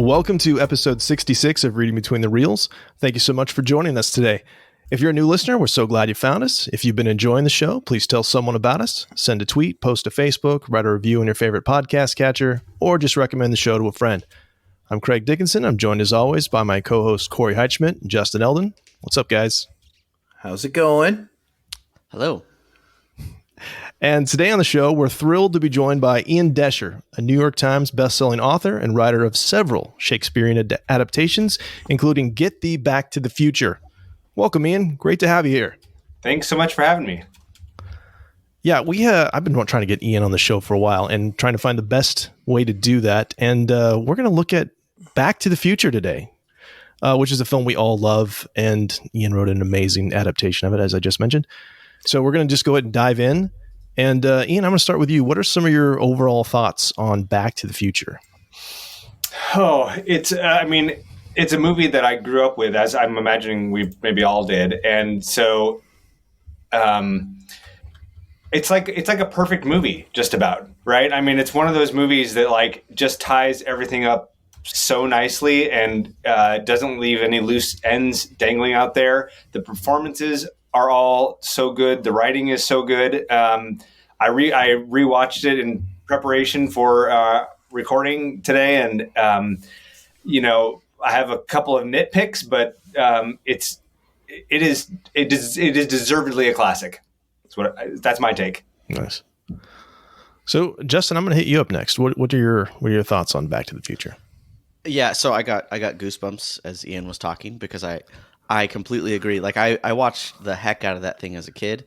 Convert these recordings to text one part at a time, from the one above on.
Welcome to episode 66 of Reading Between the Reels. Thank you so much for joining us today. If you're a new listener, we're so glad you found us. If you've been enjoying the show, please tell someone about us. Send a tweet, post to Facebook, write a review in your favorite podcast catcher, or just recommend the show to a friend. I'm Craig Dickinson. I'm joined as always by my co-hosts Corey Heitschmidt and Justin Eldon. What's up, guys? How's it going? Hello. And today on the show, we're thrilled to be joined by Ian Doescher, a New York Times bestselling author and writer of several Shakespearean adaptations, including Get Thee Back to the Future. Welcome, Ian. Great to have you here. Thanks so much for having me. Yeah, I've been trying to get Ian on the show for a while and trying to find the best way to do that. And we're going to look at Back to the Future today, which is a film we all love. And Ian wrote an amazing adaptation of it, as I just mentioned. So we're going to just go ahead and dive in. And Ian, I'm going to start with you. What are some of your overall thoughts on Back to the Future? Oh, it's a movie that I grew up with, as I'm imagining we maybe all did. And so it's like a perfect movie, just about, right? I mean, it's one of those movies that like just ties everything up so nicely and doesn't leave any loose ends dangling out there. The performances are all so good. The writing is so good. I rewatched it in preparation for recording today, and I have a couple of nitpicks, but it is deservedly a classic. That's my take. Nice. So, Justin, I'm going to hit you up next. What are your thoughts on Back to the Future? Yeah, so I got goosebumps as Ian was talking because I completely agree. Like I watched the heck out of that thing as a kid,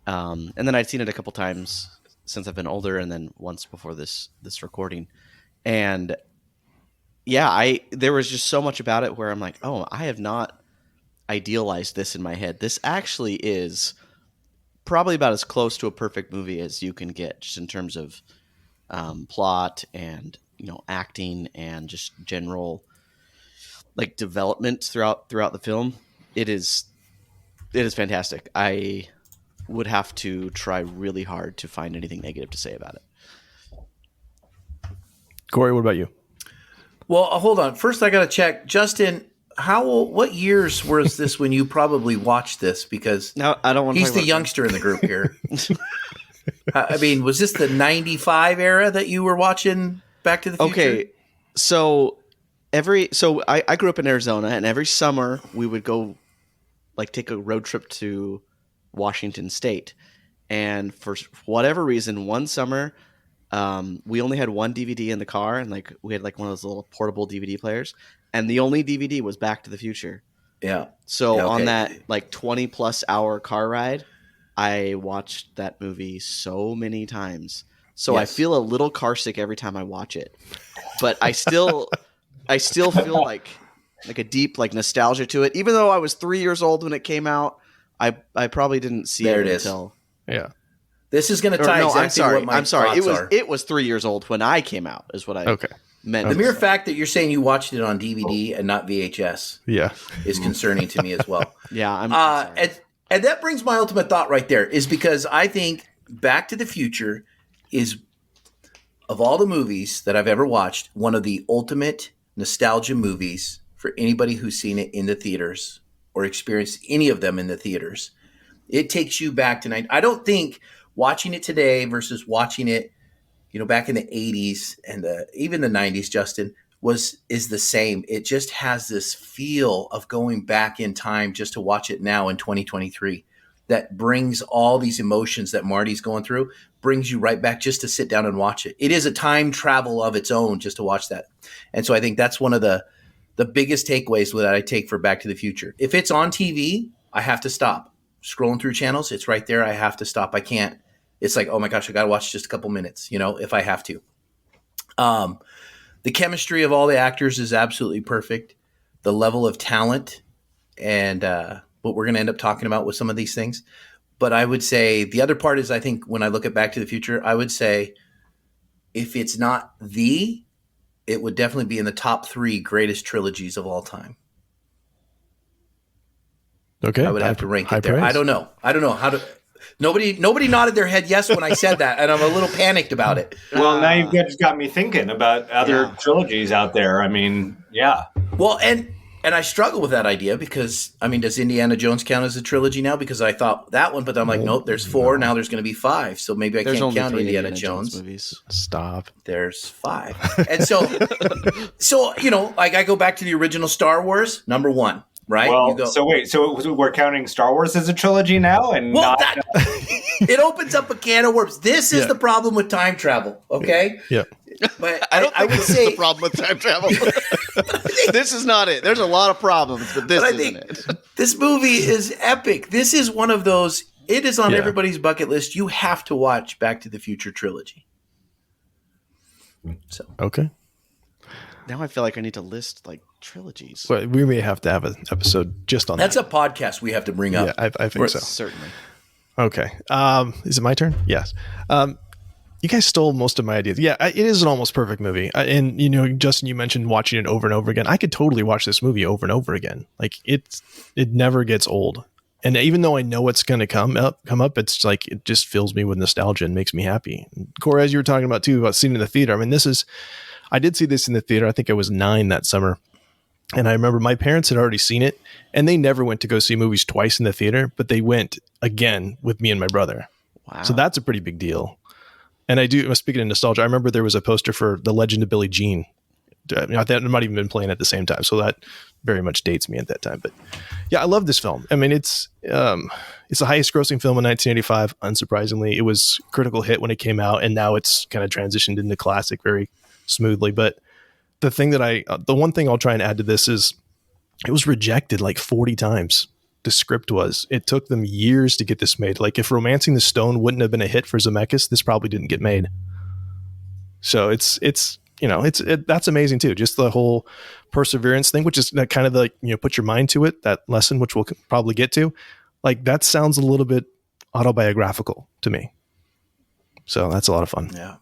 and then I'd seen it a couple times since I've been older, and then once before this recording, and yeah, there was just so much about it where I'm like, oh, I have not idealized this in my head. This actually is probably about as close to a perfect movie as you can get, just in terms of plot and acting and just general like development throughout the film. It is fantastic. I would have to try really hard to find anything negative to say about it. Corey, what about you? Well, hold on. First, I got to check. Justin, what years was this when you probably watched this? Because no, I don't want to. He's the youngster in the group here. I mean, was this the 95 era that you were watching Back to the Future? Okay, so I grew up in Arizona, and every summer we would go like take a road trip to Washington State. And for whatever reason, one summer we only had one DVD in the car, and like we had like one of those little portable DVD players, and the only DVD was Back to the Future. Yeah. So yeah, okay. On that like 20+ hour car ride, I watched that movie so many times. So yes. I feel a little car sick every time I watch it, but I still feel like a deep like nostalgia to it. Even though I was 3 years old when it came out, I probably didn't see there it is. until yeah. This is going to tie exactly what my thoughts are. It was 3 years old when I came out. Is what I meant. The mere fact that you're saying you watched it on DVD and not VHS, is concerning to me as well. Yeah, I'm. And that brings my ultimate thought right there, is because I think Back to the Future is, of all the movies that I've ever watched, one of the ultimate nostalgia movies for anybody who's seen it in the theaters or experienced any of them in the theaters. It takes you back to I don't think watching it today versus watching it, back in the 80s and even the 90s, Justin, is the same. It just has this feel of going back in time just to watch it now in 2023. That brings all these emotions that Marty's going through, brings you right back just to sit down and watch it. It is a time travel of its own just to watch that. And so I think that's one of the biggest takeaways that I take for Back to the Future. If it's on TV, I have to stop. Scrolling through channels, it's right there. I have to stop. I can't. It's like, oh my gosh, I got to watch just a couple minutes, if I have to. The chemistry of all the actors is absolutely perfect. The level of talent and what we're going to end up talking about with some of these things. But I would say the other part is, I think when I look at Back to the Future, I would say if it's not it would definitely be in the top 3 greatest trilogies of all time. Okay. I would have to rank it there. Praise. I don't know how to. Nobody nodded their head yes when I said that, and I'm a little panicked about it. Well, now you've just got me thinking about other trilogies out there. I mean, yeah. Well, and I struggle with that idea because, I mean, does Indiana Jones count as a trilogy now? Because I thought that one, but I'm like, nope, there's 4. Now there's going to be 5. So maybe I can't count Indiana Jones movies. Stop. There's 5. And so, like I go back to the original Star Wars, number 1, right? Well, so we're counting Star Wars as a trilogy now? And it opens up a can of worms. This is the problem with time travel, okay? Yeah. But I don't think would this say is the problem with time travel. This is not it. There's a lot of problems, but this isn't it. This movie is epic. This is one of those, it is on everybody's bucket list. You have to watch Back to the Future trilogy. So okay. Now I feel like I need to list like trilogies. Well, we may have to have an episode just on that's that. a podcast we have to bring up. Yeah, I think so. Certainly. Okay. Is it my turn? Yes. You guys stole most of my ideas. Yeah, it is an almost perfect movie. And, Justin, you mentioned watching it over and over again. I could totally watch this movie over and over again. Like it never gets old. And even though I know what's going to come up, it's like, it just fills me with nostalgia and makes me happy. Corey, as you were talking about too, about seeing it in the theater. I mean, I did see this in the theater. I think I was 9 that summer. And I remember my parents had already seen it and they never went to go see movies twice in the theater, but they went again with me and my brother. Wow. So that's a pretty big deal. And speaking of nostalgia, I remember there was a poster for The Legend of Billie Jean. That might even been playing at the same time. So that very much dates me at that time. But yeah, I love this film. I mean, it's the highest grossing film in 1985. Unsurprisingly, it was a critical hit when it came out. And now it's kind of transitioned into classic very smoothly. But the one thing I'll try and add to this is it was rejected like 40 times. The script was. It took them years to get this made. Like if Romancing the Stone wouldn't have been a hit for Zemeckis, this probably didn't get made. So that's amazing too. Just the whole perseverance thing, which is that kind of the, put your mind to it, that lesson, which we'll probably get to. Like that sounds a little bit autobiographical to me. So that's a lot of fun. Yeah.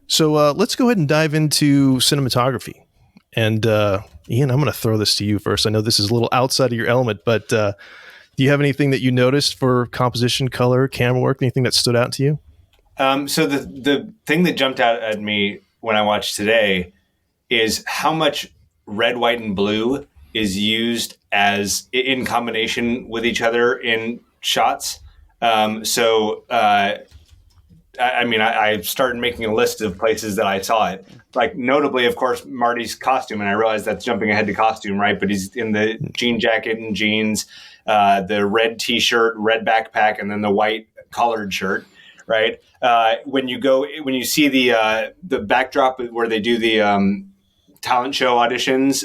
So let's go ahead and dive into cinematography. And Ian, I'm going to throw this to you first. I know this is a little outside of your element, but do you have anything that you noticed for composition, color, camera work, anything that stood out to you? So the thing that jumped out at me when I watched today is how much red, white, and blue is used as in combination with each other in shots. I started making a list of places that I saw it. Like notably, of course, Marty's costume, and I realize that's jumping ahead to costume, right? But he's in the jean jacket and jeans, the red T-shirt, red backpack, and then the white collared shirt, right? When you see the backdrop where they do the talent show auditions,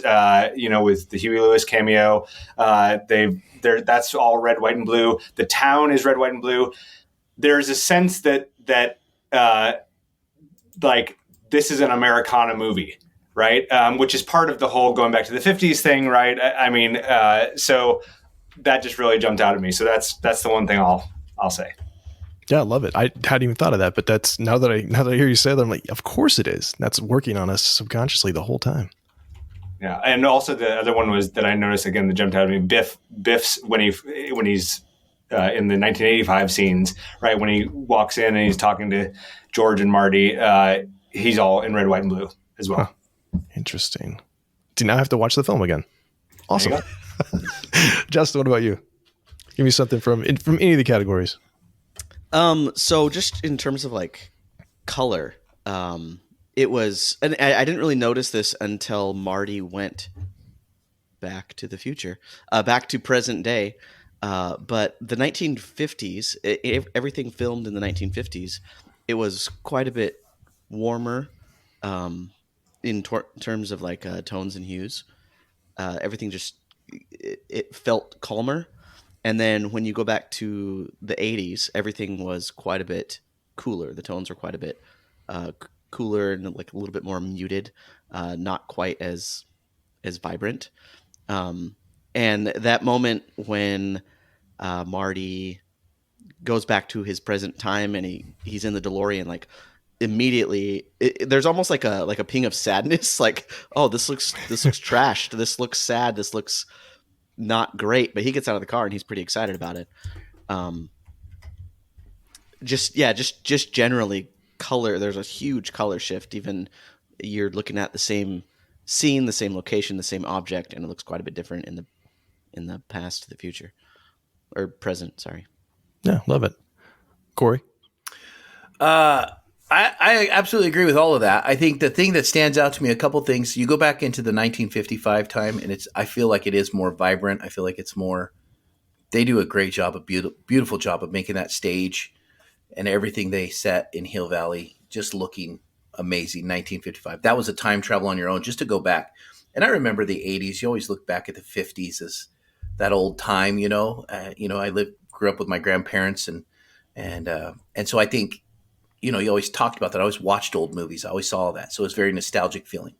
with the Huey Lewis cameo, that's all red, white, and blue. The town is red, white, and blue. There's a sense that this is an Americana movie, right? Which is part of the whole going back to the 50s thing, right? So that just really jumped out at me. So that's the one thing I'll say. Yeah, I love it. I hadn't even thought of that, but that's now that I hear you say that, I'm like, of course it is. That's working on us subconsciously the whole time. Yeah, and also the other one was that I noticed again that jumped out at me. Biff's when he's in the 1985 scenes, right? When he walks in and he's talking to George and Marty, he's all in red, white, and blue as well. Huh. Interesting. Do now I have to watch the film again? Awesome. Justin, what about you? Give me something from any of the categories. So just in terms of like color, it was, and I didn't really notice this until Marty went back to the future, back to present day. But the 1950s, everything filmed in the 1950s, it was quite a bit warmer in terms of like tones and hues. Everything just, it felt calmer. And then when you go back to the 80s, everything was quite a bit cooler. The tones were quite a bit cooler and like a little bit more muted, not quite as vibrant. And that moment when Marty goes back to his present time and he's in the DeLorean, like immediately there's almost like a ping of sadness, like, oh, this looks trashed, this looks sad, this looks not great, but he gets out of the car and he's pretty excited about it. just generally color. There's a huge color shift. Even you're looking at the same scene, the same location, the same object, and it looks quite a bit different in the past to the future or present. Sorry. Yeah, love it. Corey? I absolutely agree with all of that. I think the thing that stands out to me, a couple things, you go back into the 1955 time, and I feel like it is more vibrant. I feel like it's more, they do a great job, beautiful job of making that stage and everything they set in Hill Valley just looking amazing. 1955. That was a time travel on your own, just to go back. And I remember the 80s. You always look back at the 50s as that old time, you know. I grew up with my grandparents, and so I think, you know, you always talked about that. I always watched old movies. I always saw that. So it's very nostalgic feeling.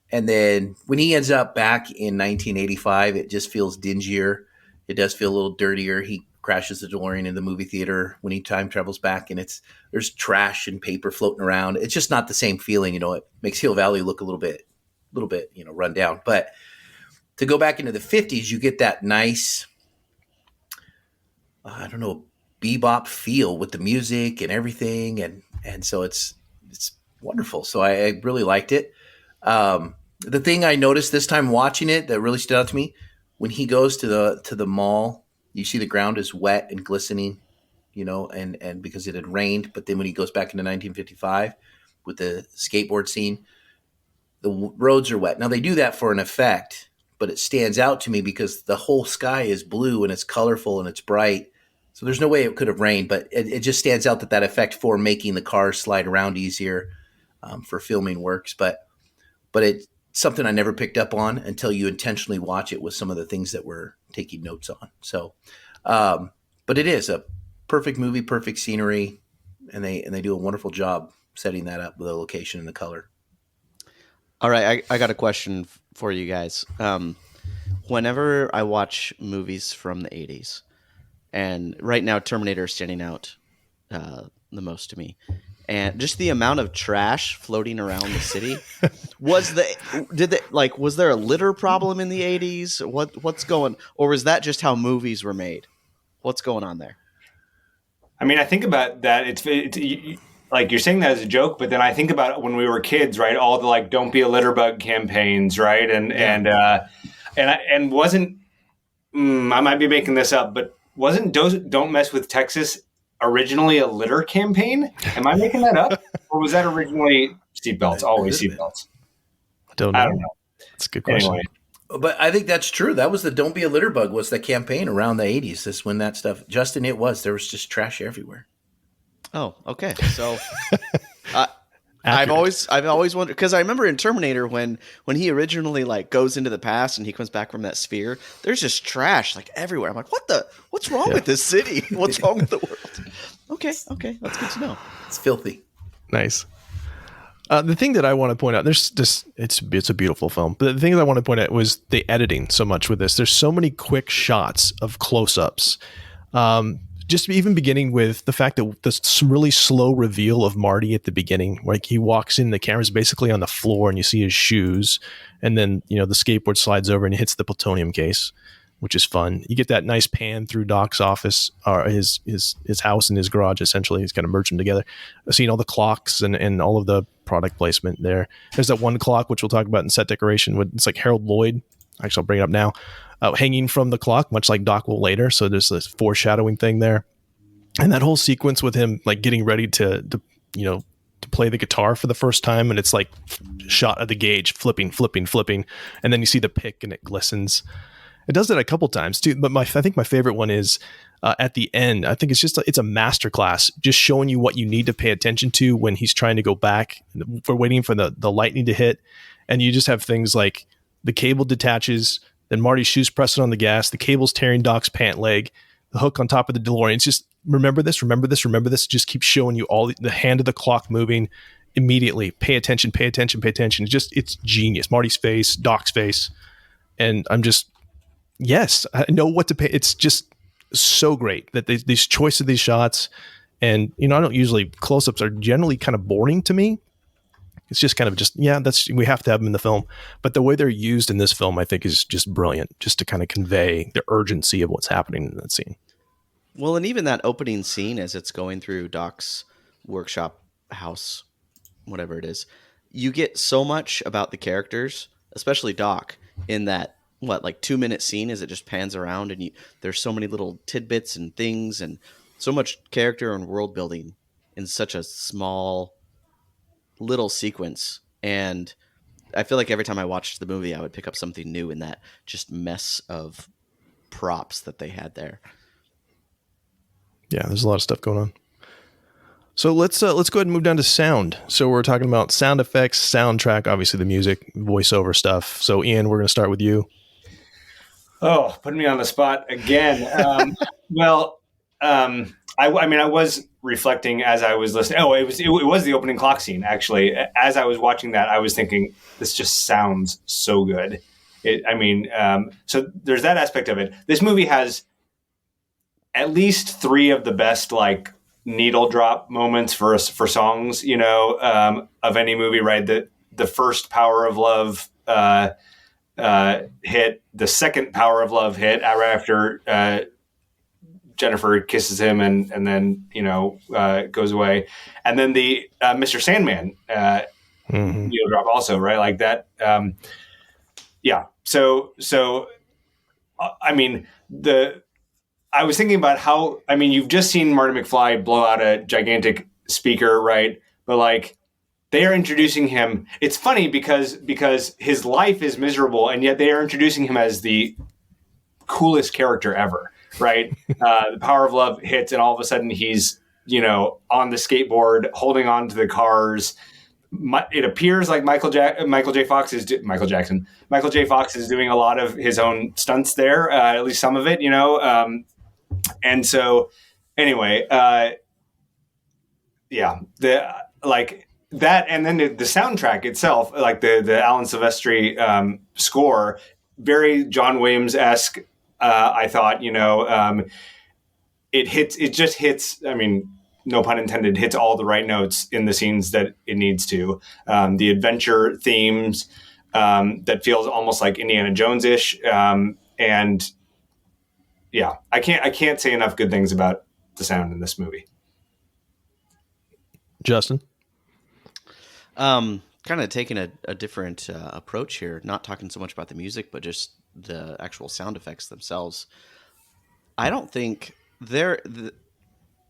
And then when he ends up back in 1985, it just feels dingier. It does feel a little dirtier. He crashes the DeLorean in the movie theater when he time travels back, and there's trash and paper floating around. It's just not the same feeling. You know, it makes Hill Valley look a little bit, you know, run down. But to go back into the 50s, you get that nice, I don't know, bebop feel with the music and everything, and so it's wonderful. So I really liked it. The thing I noticed this time watching it that really stood out to me, when he goes to the mall, you see the ground is wet and glistening, you know, and because it had rained. But then when he goes back into 1955 with the skateboard scene, the roads are wet. Now they do that for an effect, but it stands out to me because the whole sky is blue and it's colorful and it's bright. So there's no way it could have rained, but it just stands out that effect for making the cars slide around easier for filming works. But it's something I never picked up on until you intentionally watch it with some of the things that we're taking notes on. So, but it is a perfect movie, perfect scenery, and they do a wonderful job setting that up with the location and the color. All right, I got a question for you guys. Whenever I watch movies from the 80s, and right now Terminator is standing out the most to me, and just the amount of trash floating around the city, was there a litter problem in the 80s? What's going, or was that just how movies were made? What's going on there? I mean, I think about that. It's like you're saying that as a joke, but then I think about when we were kids, right? All the like "Don't be a litter bug" campaigns, right? And wasn't I might be making this up, but wasn't "Don't Mess with Texas" originally a litter campaign? Am I making that up, or was that originally seatbelts? Always seatbelts. I don't know. That's a good question. Anyway. But I think that's true. That was the "Don't be a litter bug" was the campaign around the 80s. That's when that stuff, Justin, there was just trash everywhere. Oh, okay. So I've always wondered, because I remember in Terminator when he originally like goes into the past and he comes back from that sphere, there's just trash like everywhere. I'm like, what's wrong with this city? What's wrong with the world? Okay, that's good to know. It's filthy. Nice. The thing that I want to point out, it's a beautiful film, but the thing that I want to point out was the editing so much with this. There's so many quick shots of close-ups. Just even beginning with the fact that this really slow reveal of Marty at the beginning, like he walks in, the camera's basically on the floor and you see his shoes, and then, you know, the skateboard slides over and hits the plutonium case, which is fun. You get that nice pan through Doc's office, or his house and his garage, essentially. He's kind of merged them together. Seeing all the clocks and all of the product placement there. There's that one clock, which we'll talk about in set decoration. It's like Harold Lloyd. Actually, I'll bring it up now. Hanging from the clock, much like Doc will later. So there's this foreshadowing thing there. And that whole sequence with him like getting ready to play the guitar for the first time, and it's like shot of the gauge, flipping. And then you see the pick and it glistens. It does that a couple times too, but I think my favorite one is at the end. I think it's a masterclass, just showing you what you need to pay attention to when he's trying to go back. We're waiting for the lightning to hit, and you just have things like the cable detaches, then Marty's shoes pressing on the gas, the cable's tearing Doc's pant leg, the hook on top of the DeLorean. It's just remember this. Just keep showing you all the hand of the clock moving immediately. Pay attention. It's genius. Marty's face, Doc's face, and I'm just. Yes, I know what to pay. It's just so great that these choice of these shots, and I don't usually, close-ups are generally kind of boring to me. It's just kind of we have to have them in the film, but the way they're used in this film, I think, is just brilliant, just to kind of convey the urgency of what's happening in that scene. Well, and even that opening scene as it's going through Doc's workshop house, whatever it is, you get so much about the characters, especially Doc, in that what like 2 minute scene as it just pans around and there's so many little tidbits and things and so much character and world building in such a small little sequence. And I feel like every time I watched the movie, I would pick up something new in that just mess of props that they had there. Yeah, there's a lot of stuff going on. So let's go ahead and move down to sound. So we're talking about sound effects, soundtrack, obviously the music, voiceover stuff. So Ian, we're going to start with you. Oh, putting me on the spot again. I was reflecting as I was listening. Oh, it was the opening clock scene. Actually, as I was watching that, I was thinking, this just sounds so good. So there's that aspect of it. This movie has at least 3 of the best like needle drop moments for songs, of any movie. Right, the first Power of Love hit, the second Power of Love hit right after Jennifer kisses him and then goes away, and then the Mr. Sandman needle drop also, right, like that. I was thinking about how, you've just seen Marty McFly blow out a gigantic speaker, right? But like, they are introducing him. It's funny because his life is miserable, and yet they are introducing him as the coolest character ever, right? The Power of Love hits, and all of a sudden he's, on the skateboard, holding on to the cars. It appears like Michael J. Fox is doing a lot of his own stunts there, at least some of it, and so anyway, that, and then the soundtrack itself, like the Alan Silvestri score, very John Williams-esque. I thought, it just hits. No pun intended, hits all the right notes in the scenes that it needs to. The adventure themes that feels almost like Indiana Jones-ish, and yeah, I can't say enough good things about the sound in this movie. Justin? Kind of taking a different approach here, not talking so much about the music, but just the actual sound effects themselves. I don't think the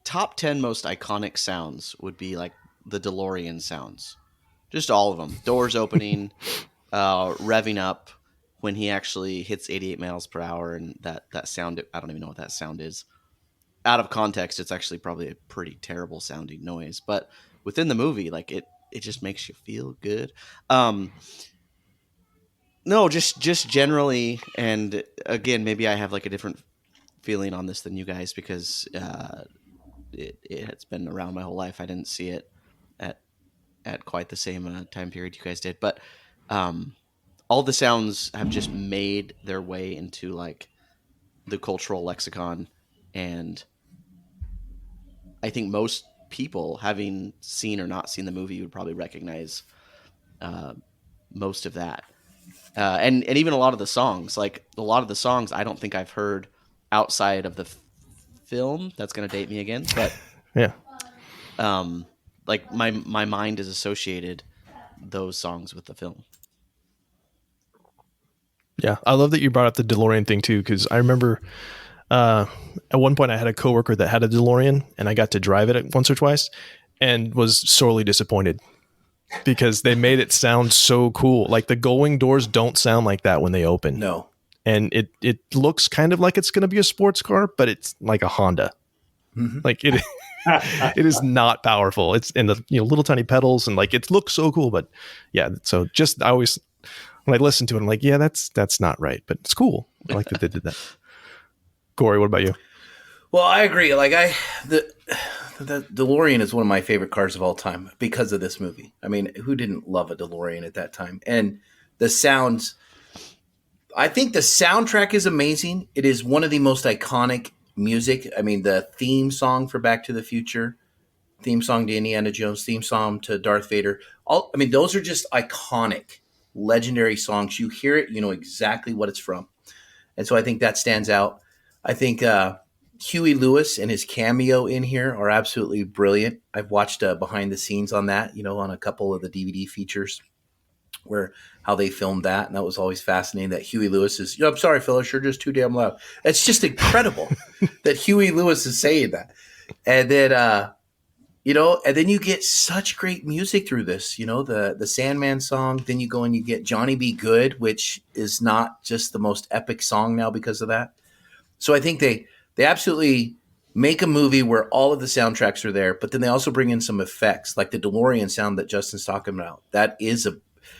top 10 most iconic sounds would be like the DeLorean sounds. Just all of them. Doors opening, revving up when he actually hits 88 miles per hour, and that sound, I don't even know what that sound is. Out of context, it's actually probably a pretty terrible sounding noise, but within the movie, like it just makes you feel good. No, just generally, and again, maybe I have like a different feeling on this than you guys because it's been around my whole life. I didn't see it at quite the same time period you guys did, but all the sounds have just made their way into like the cultural lexicon, and I think most people, having seen or not seen the movie, would probably recognize most of that. And even a lot of the songs, I don't think I've heard outside of the film. That's going to date me again, but yeah. Like my mind has associated those songs with the film. Yeah, I love that you brought up the DeLorean thing too, because I remember at one point I had a coworker that had a DeLorean, and I got to drive it once or twice, and was sorely disappointed because they made it sound so cool. Like the going doors don't sound like that when they open. No, and it looks kind of like it's going to be a sports car, but it's like a Honda. Mm-hmm. Like it is not powerful. It's in the little tiny pedals, and like it looks so cool. But yeah, so just I always. When I listen to it, I'm like, yeah, that's not right, but it's cool. I like that they did that. Corey, what about you? Well, I agree. Like the DeLorean is one of my favorite cars of all time because of this movie. I mean, who didn't love a DeLorean at that time? And the sounds, I think the soundtrack is amazing. It is one of the most iconic music. I mean, the theme song for Back to the Future, theme song to Indiana Jones, theme song to Darth Vader. Those are just iconic, legendary songs. You hear it, you know exactly what it's from. And so I think that stands out. I think Huey Lewis and his cameo in here are absolutely brilliant. I've watched behind the scenes on that, on a couple of the DVD features where how they filmed that. And that was always fascinating that Huey Lewis is, I'm sorry, Phyllis, you're just too damn loud. It's just incredible that Huey Lewis is saying that. And then, and then you get such great music through this, the Sandman song. Then you go and you get Johnny Be Good, which is not just the most epic song now because of that. So I think they absolutely make a movie where all of the soundtracks are there, but then they also bring in some effects, like the DeLorean sound that Justin's talking about. That is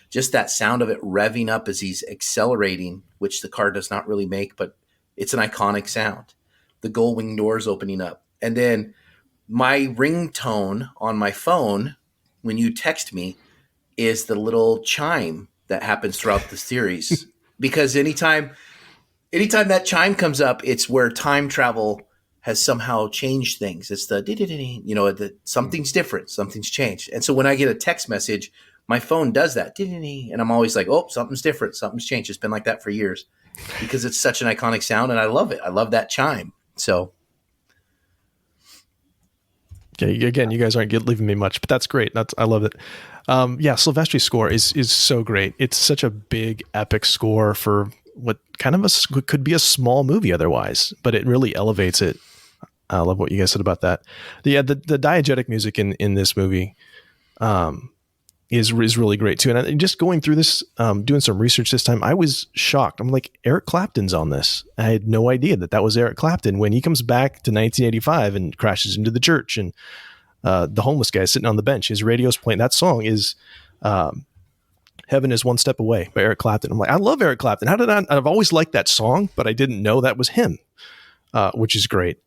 just that sound of it revving up as he's accelerating, which the car does not really make, but it's an iconic sound. The gull wing doors opening up. And then my ringtone on my phone when you text me is the little chime that happens throughout the series. Because anytime that chime comes up, it's where time travel has somehow changed things. It's the something's different, something's changed. And so when I get a text message, my phone does that. And I'm always like, oh, something's different, something's changed. It's been like that for years because it's such an iconic sound and I love it. I love that chime. So okay, again, you guys aren't leaving me much, but that's great. I love it. Silvestri's score is so great. It's such a big epic score for what kind of could be a small movie otherwise, but it really elevates it. I love what you guys said about that. The diegetic music in this movie is really great too. And just going through this, doing some research this time, I was shocked. I'm like, Eric Clapton's on this. I had no idea that was Eric Clapton when he comes back to 1985 and crashes into the church and the homeless guy is sitting on the bench. His radio's playing. That song is Heaven is One Step Away by Eric Clapton. I'm like, I love Eric Clapton. I've always liked that song, but I didn't know that was him, which is great.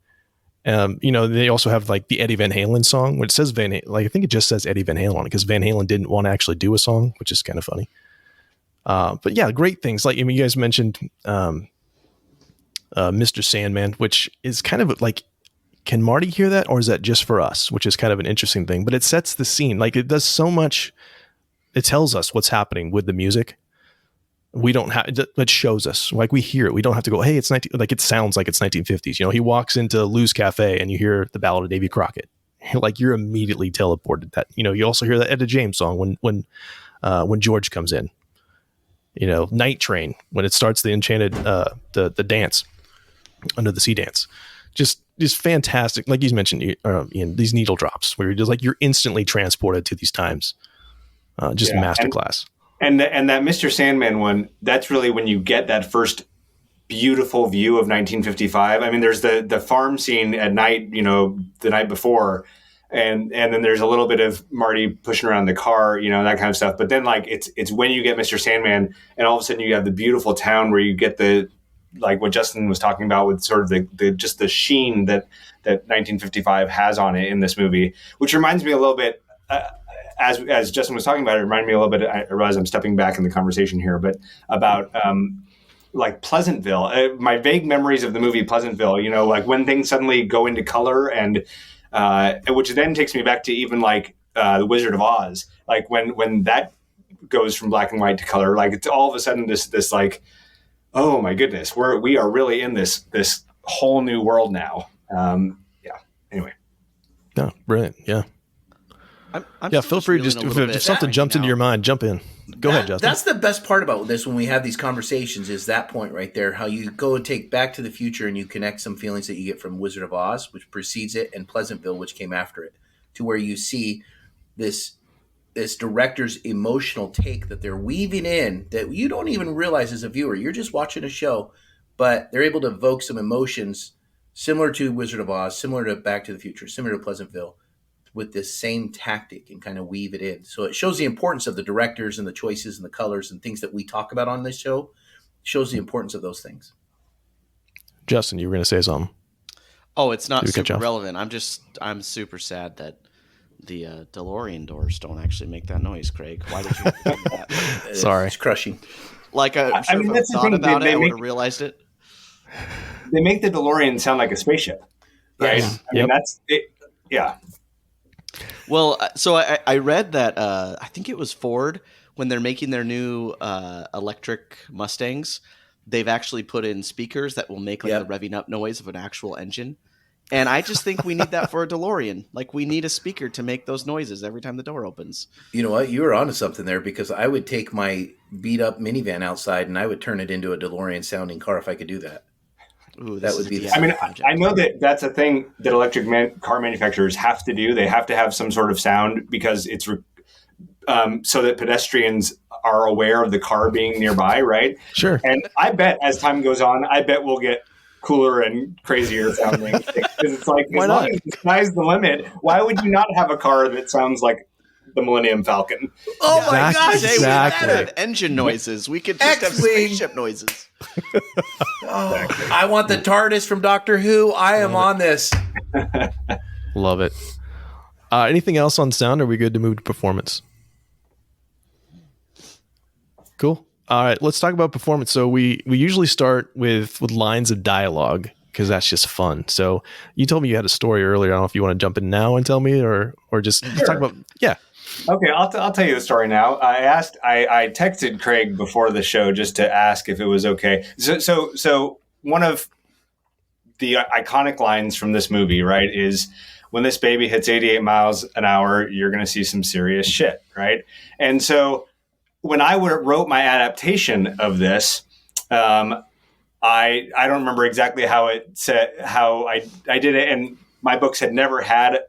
They also have like the Eddie Van Halen song, which says I think it just says Eddie Van Halen on it because Van Halen didn't want to actually do a song, which is kind of funny. But yeah, great things. Like, you guys mentioned Mr. Sandman, which is kind of like, can Marty hear that? Or is that just for us? Which is kind of an interesting thing, but it sets the scene. Like, it does so much. It tells us what's happening with the music. We don't have, it shows us, like, we hear it. We don't have to go, hey, it's it sounds like it's 1950s. He walks into Lou's Cafe and you hear the Ballad of Davy Crockett. You're immediately teleported. That, you also hear that Etta James song when George comes in, Night Train, when it starts the enchanted, the dance, Under the Sea dance, just fantastic. Like you mentioned, Ian, these needle drops where you're just you're instantly transported to these times. Masterclass. And that Mr. Sandman one, that's really when you get that first beautiful view of 1955. I mean, there's the farm scene at night, the night before, and then there's a little bit of Marty pushing around the car, that kind of stuff. But then it's when you get Mr. Sandman, and all of a sudden you have the beautiful town where you get the, like what Justin was talking about with sort of the sheen that 1955 has on it in this movie, which reminds me a little bit. As Justin was talking about, it reminded me a little bit, I realize I'm stepping back in the conversation here, but about like Pleasantville, my vague memories of the movie Pleasantville, like when things suddenly go into color and which then takes me back to even like The Wizard of Oz, like when that goes from black and white to color, like it's all of a sudden this like, oh my goodness, we are really in this whole new world now. Anyway. No, brilliant. Yeah. I'm feel free. Just if something jumps into your mind, jump in. Go ahead, Justin. That's the best part about this when we have these conversations is that point right there, how you go and take Back to the Future and you connect some feelings that you get from Wizard of Oz, which precedes it, and Pleasantville, which came after it, to where you see this director's emotional take that they're weaving in that you don't even realize as a viewer. You're just watching a show, but they're able to evoke some emotions similar to Wizard of Oz, similar to Back to the Future, similar to Pleasantville, with this same tactic and kind of weave it in. So it shows the importance of the directors and the choices and the colors and things that we talk about on this show. It shows the importance of those things. Justin, you were going to say something. Oh, it's not super relevant. I'm super sad that the DeLorean doors don't actually make that noise, Craig. Why did you do that? Sorry. It's crushing. Like, I'm sure if I thought about it, I would have realized it. They make the DeLorean sound like a spaceship, right? Yes. I mean, that's it. Yeah. Well, so I read that I think it was Ford, when they're making their new electric Mustangs, they've actually put in speakers that will make like Yep. the revving up noise of an actual engine. And I just think we need that for a DeLorean. Like we need a speaker to make those noises every time the door opens. You know what? You were onto something there, because I would take my beat up minivan outside and I would turn it into a DeLorean sounding car if I could do that. Ooh, That this would is be a the- DIY I mean, project. I know that that's a thing that electric car manufacturers have to do. They have to have some sort of sound because it's so that pedestrians are aware of the car being nearby, right? Sure. And I bet as time goes on, I bet we'll get cooler and crazier sounding. Because it's like, Why as long not? as the sky's the limit, why would you not have a car that sounds like the Millennium Falcon? Oh my Exactly. gosh! Say we Exactly. have to have engine noises. We could just have X-Wing. spaceship noises. Oh, I want the TARDIS from Doctor Who. I am on this. Love it. Anything else on sound? Or are we good to move to performance? Cool. All right, let's talk about performance. So we usually start with lines of dialogue because that's just fun. So you told me you had a story earlier. I don't know if you want to jump in now and tell me, or just talk about. Yeah. Okay, I'll tell you the story now. I texted Craig before the show just to ask if it was okay. So one of the iconic lines from this movie, right, is when this baby hits 88 miles an hour, you're going to see some serious shit, right? And so when I wrote my adaptation of this, I don't remember exactly how it said, how I did it, and my books had never had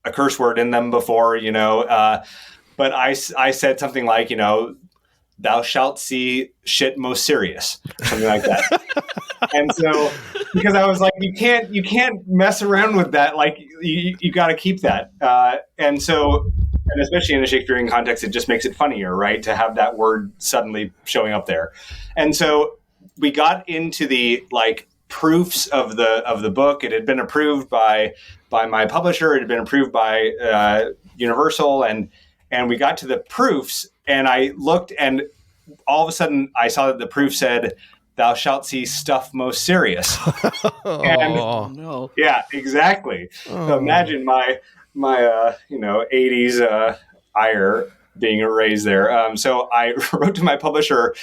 a curse word in them before, but I said something like, thou shalt see shit most serious, something like that. And so, because I was like, you can't mess around with that. Like you got to keep that. And especially in a Shakespearean context, it just makes it funnier, right? To have that word suddenly showing up there. And so we got into the proofs of the book. It had been approved by my publisher. It had been approved by Universal, and we got to the proofs, and I looked, and all of a sudden I saw that the proof said, "Thou shalt see stuff most serious." And Oh, No. yeah, exactly. So imagine my 80s ire being erased there. So I wrote to my publisher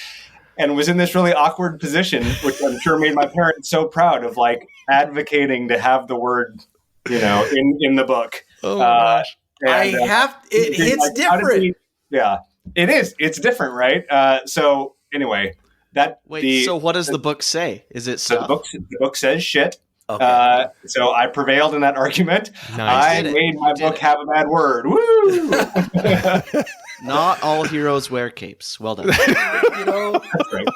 and was in this really awkward position, which I'm sure made my parents so proud of, advocating to have the word, in the book. oh my gosh. It's How did different. yeah, it is. It's different, right? So anyway, Wait, so what does the book say? Is it so stuff? the book says shit. Okay. So I prevailed in that argument. Nice. I did it. made my You did book it. have a bad word. Woo! Not all heroes wear capes. Well done. That's right.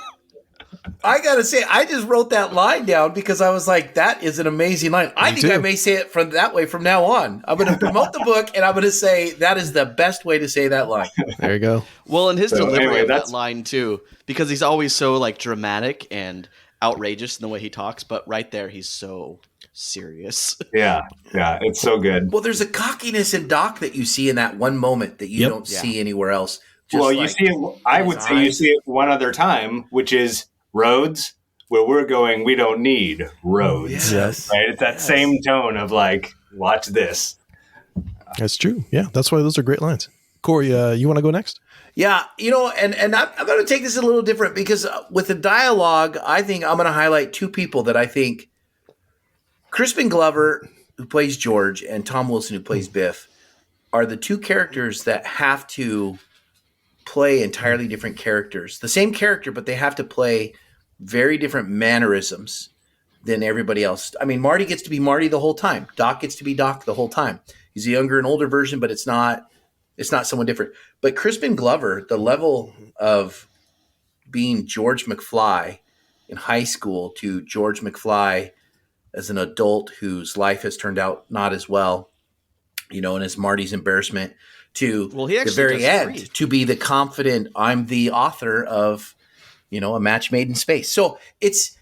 I gotta say, I just wrote that line down because I was like, that is an amazing line. I think too. I may say it from that way from now on. I'm going to promote the book, and I'm going to say that is the best way to say that line. There you go. Well, and his So delivery anyway, of that that's- line too, because he's always so dramatic and outrageous in the way he talks, but right there he's so serious. Yeah, it's so good. Well, there's a cockiness in Doc that you see in that one moment that you Yep. don't Yeah. see anywhere else. Just Well, you see it. I would say you eyes. see it one other time, which is roads. Where we're going, we don't need roads. Yes. Right? It's that Yes. same tone of watch this. That's true. Yeah, that's why those are great lines. Corey, you want to go next? Yeah, and I'm going to take this a little different because with the dialogue, I think I'm going to highlight two people that I think Crispin Glover, who plays George, and Tom Wilson, who plays Biff, are the two characters that have to play entirely different characters. The same character, but they have to play very different mannerisms than everybody else. I mean, Marty gets to be Marty the whole time. Doc gets to be Doc the whole time. He's a younger and older version, but it's not someone different. But Crispin Glover, the level of being George McFly in high school to George McFly as an adult whose life has turned out not as well, and as Marty's embarrassment to Well, he the actually very does end three. to be the confident, I'm the author of, A Match Made in Space. So it's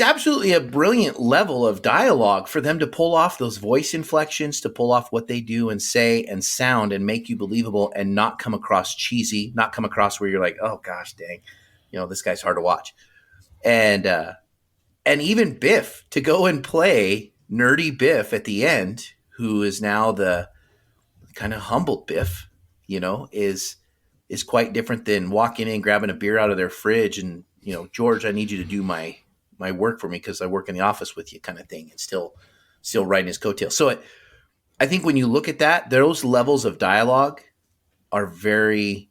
absolutely a brilliant level of dialogue for them to pull off those voice inflections, to pull off what they do and say and sound and make you believable and not come across cheesy, not come across where you're like, oh gosh, dang, this guy's hard to watch. And even Biff to go and play nerdy Biff at the end, who is now the kind of humbled Biff, is quite different than walking in, grabbing a beer out of their fridge and George, I need you to do my work for me because I work in the office with you, kind of thing, and still riding his coattails. So I think when you look at that, those levels of dialogue are very,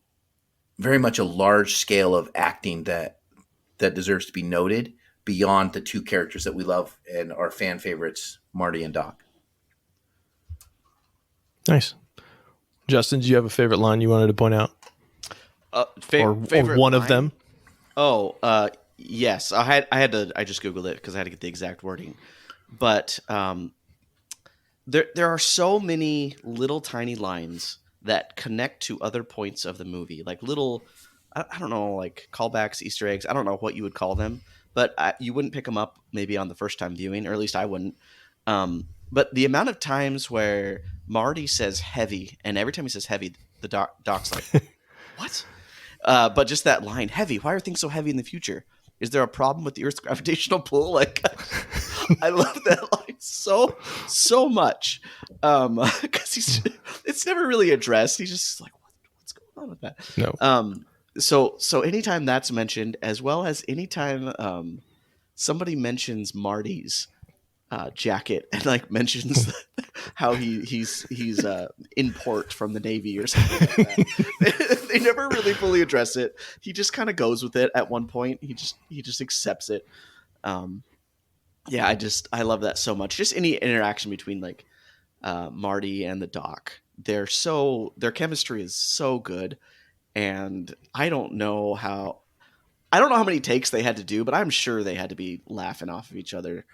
very much a large scale of acting that deserves to be noted beyond the two characters that we love and our fan favorites, Marty and Doc. Nice. Justin, do you have a favorite line you wanted to point out? Favorite or one line? of them? Oh, yes. I just Googled it because I had to get the exact wording. But there are so many little tiny lines that connect to other points of the movie, like little, I don't know, like callbacks, Easter eggs. I don't know what you would call them, but you wouldn't pick them up maybe on the first time viewing, or at least I wouldn't. But the amount of times where Marty says heavy, and every time he says heavy, the Doc's like, what? But just that line, heavy. Why are things so heavy in the future? Is there a problem with the Earth's gravitational pull? Like, I love that line so much. Because it's never really addressed. He's just like, what's going on with that? No. So anytime that's mentioned, as well as anytime somebody mentions Marty's jacket and like mentions how he's in port from the Navy or something like that. They never really fully address it. He just kind of goes with it at one point. He just accepts it. I love that so much. Just any interaction between like Marty and the Doc. Their chemistry is so good, and I don't know how many takes they had to do, but I'm sure they had to be laughing off of each other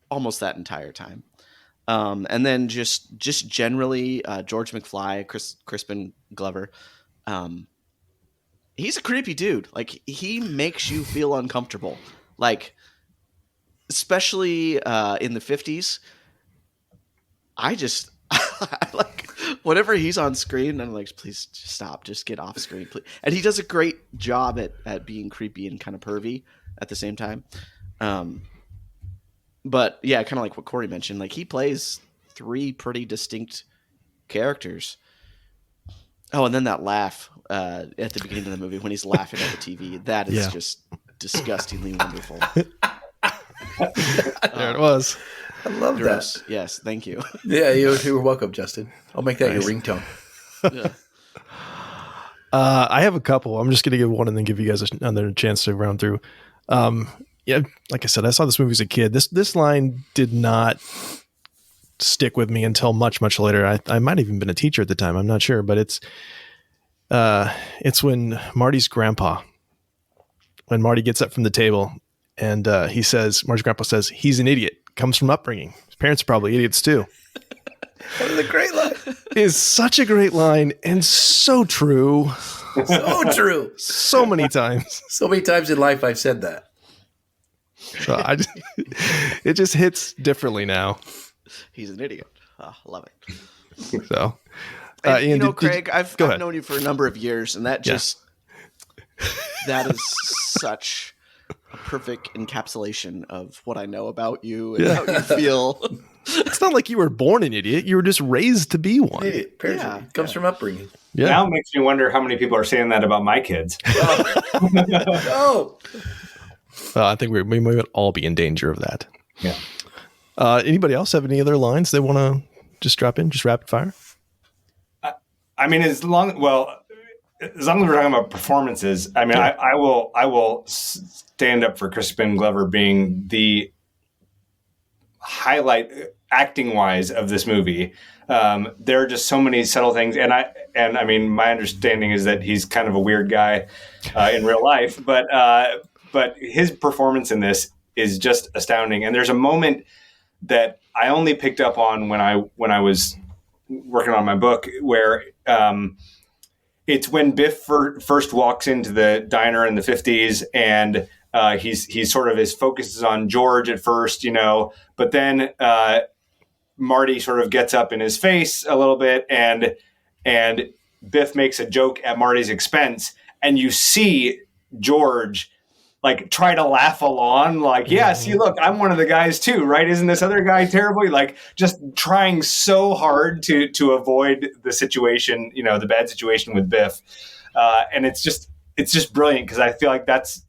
almost that entire time. And then just generally, George McFly, Crispin Glover, he's a creepy dude. Like, he makes you feel uncomfortable. Like, especially in the 50s, I like whenever he's on screen, I'm like, please just stop, just get off screen, please. And he does a great job at being creepy and kind of pervy at the same time. But yeah, kind of like what Corey mentioned, like he plays three pretty distinct characters. Oh, and then that laugh at the beginning of the movie when he's laughing at the TV, that is just disgustingly wonderful. There it was. I love that. Yes, thank you. Yeah, you're welcome, Justin. I'll make that your ringtone. Yeah. I have a couple. I'm just going to give one and then give you guys another chance to round through. Yeah, like I said, I saw this movie as a kid. This line did not stick with me until much, much later. I might have even been a teacher at the time. I'm not sure, but it's when Marty's grandpa, when Marty gets up from the table and Marty's grandpa says, he's an idiot. Comes from upbringing. His parents are probably idiots too. That is a great line. It is such a great line and so true. So true. So many times. So many times in life I've said that. So it just hits differently now. He's an idiot. Oh, love it. So, and, Ian, Craig, I've known you for a number of years, and that just that is such a perfect encapsulation of what I know about you and how you feel. It's not like you were born an idiot. You were just raised to be one. Idiot. Comes from upbringing. Yeah. Now it makes me wonder how many people are saying that about my kids. Oh. I think we might all be in danger of that. Yeah. Anybody else have any other lines they want to just drop in, just rapid fire? I mean, as long as we're talking about performances, I mean, I will stand up for Crispin Glover being the highlight acting wise of this movie. There are just so many subtle things, and I mean, my understanding is that he's kind of a weird guy in real life, but his performance in this is just astounding. And there's a moment that I only picked up on when I was working on my book, where it's when Biff first walks into the diner in the 50s, and he's sort of, his focus is on George at first, but then Marty sort of gets up in his face a little bit, and Biff makes a joke at Marty's expense, and you see George like try to laugh along, like, yeah, see, look, I'm one of the guys too, right? Isn't this other guy terrible? Like, just trying so hard to avoid the situation, the bad situation with Biff. And it's just brilliant, because I feel like that's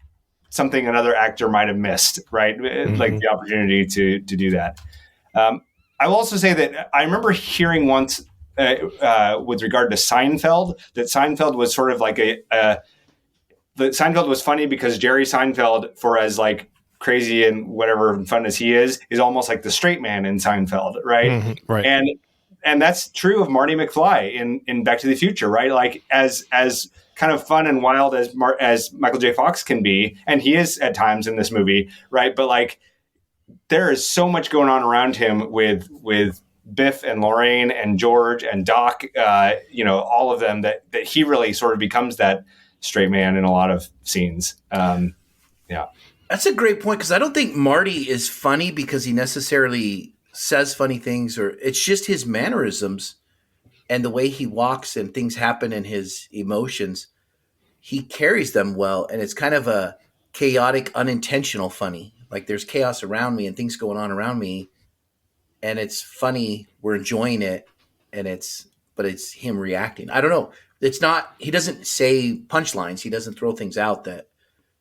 something another actor might have missed, right? Like the opportunity to do that. I will also say that I remember hearing once with regard to Seinfeld, that Seinfeld was sort of like that Seinfeld was funny because Jerry Seinfeld, for as like crazy and whatever fun as he is almost like the straight man in Seinfeld, right? Right. And that's true of Marty McFly in Back to the Future, right? Like as kind of fun and wild as Michael J. Fox can be, and he is at times in this movie, right? But like there is so much going on around him with Biff and Lorraine and George and Doc, all of them that he really sort of becomes that straight man in a lot of scenes. Yeah. That's a great point, because I don't think Marty is funny because he necessarily says funny things, or it's just his mannerisms and the way he walks and things happen in his emotions. He carries them well, and it's kind of a chaotic, unintentional funny. Like there's chaos around me and things going on around me, and it's funny. We're enjoying it, but it's him reacting. I don't know. It's not. He doesn't say punchlines. He doesn't throw things out that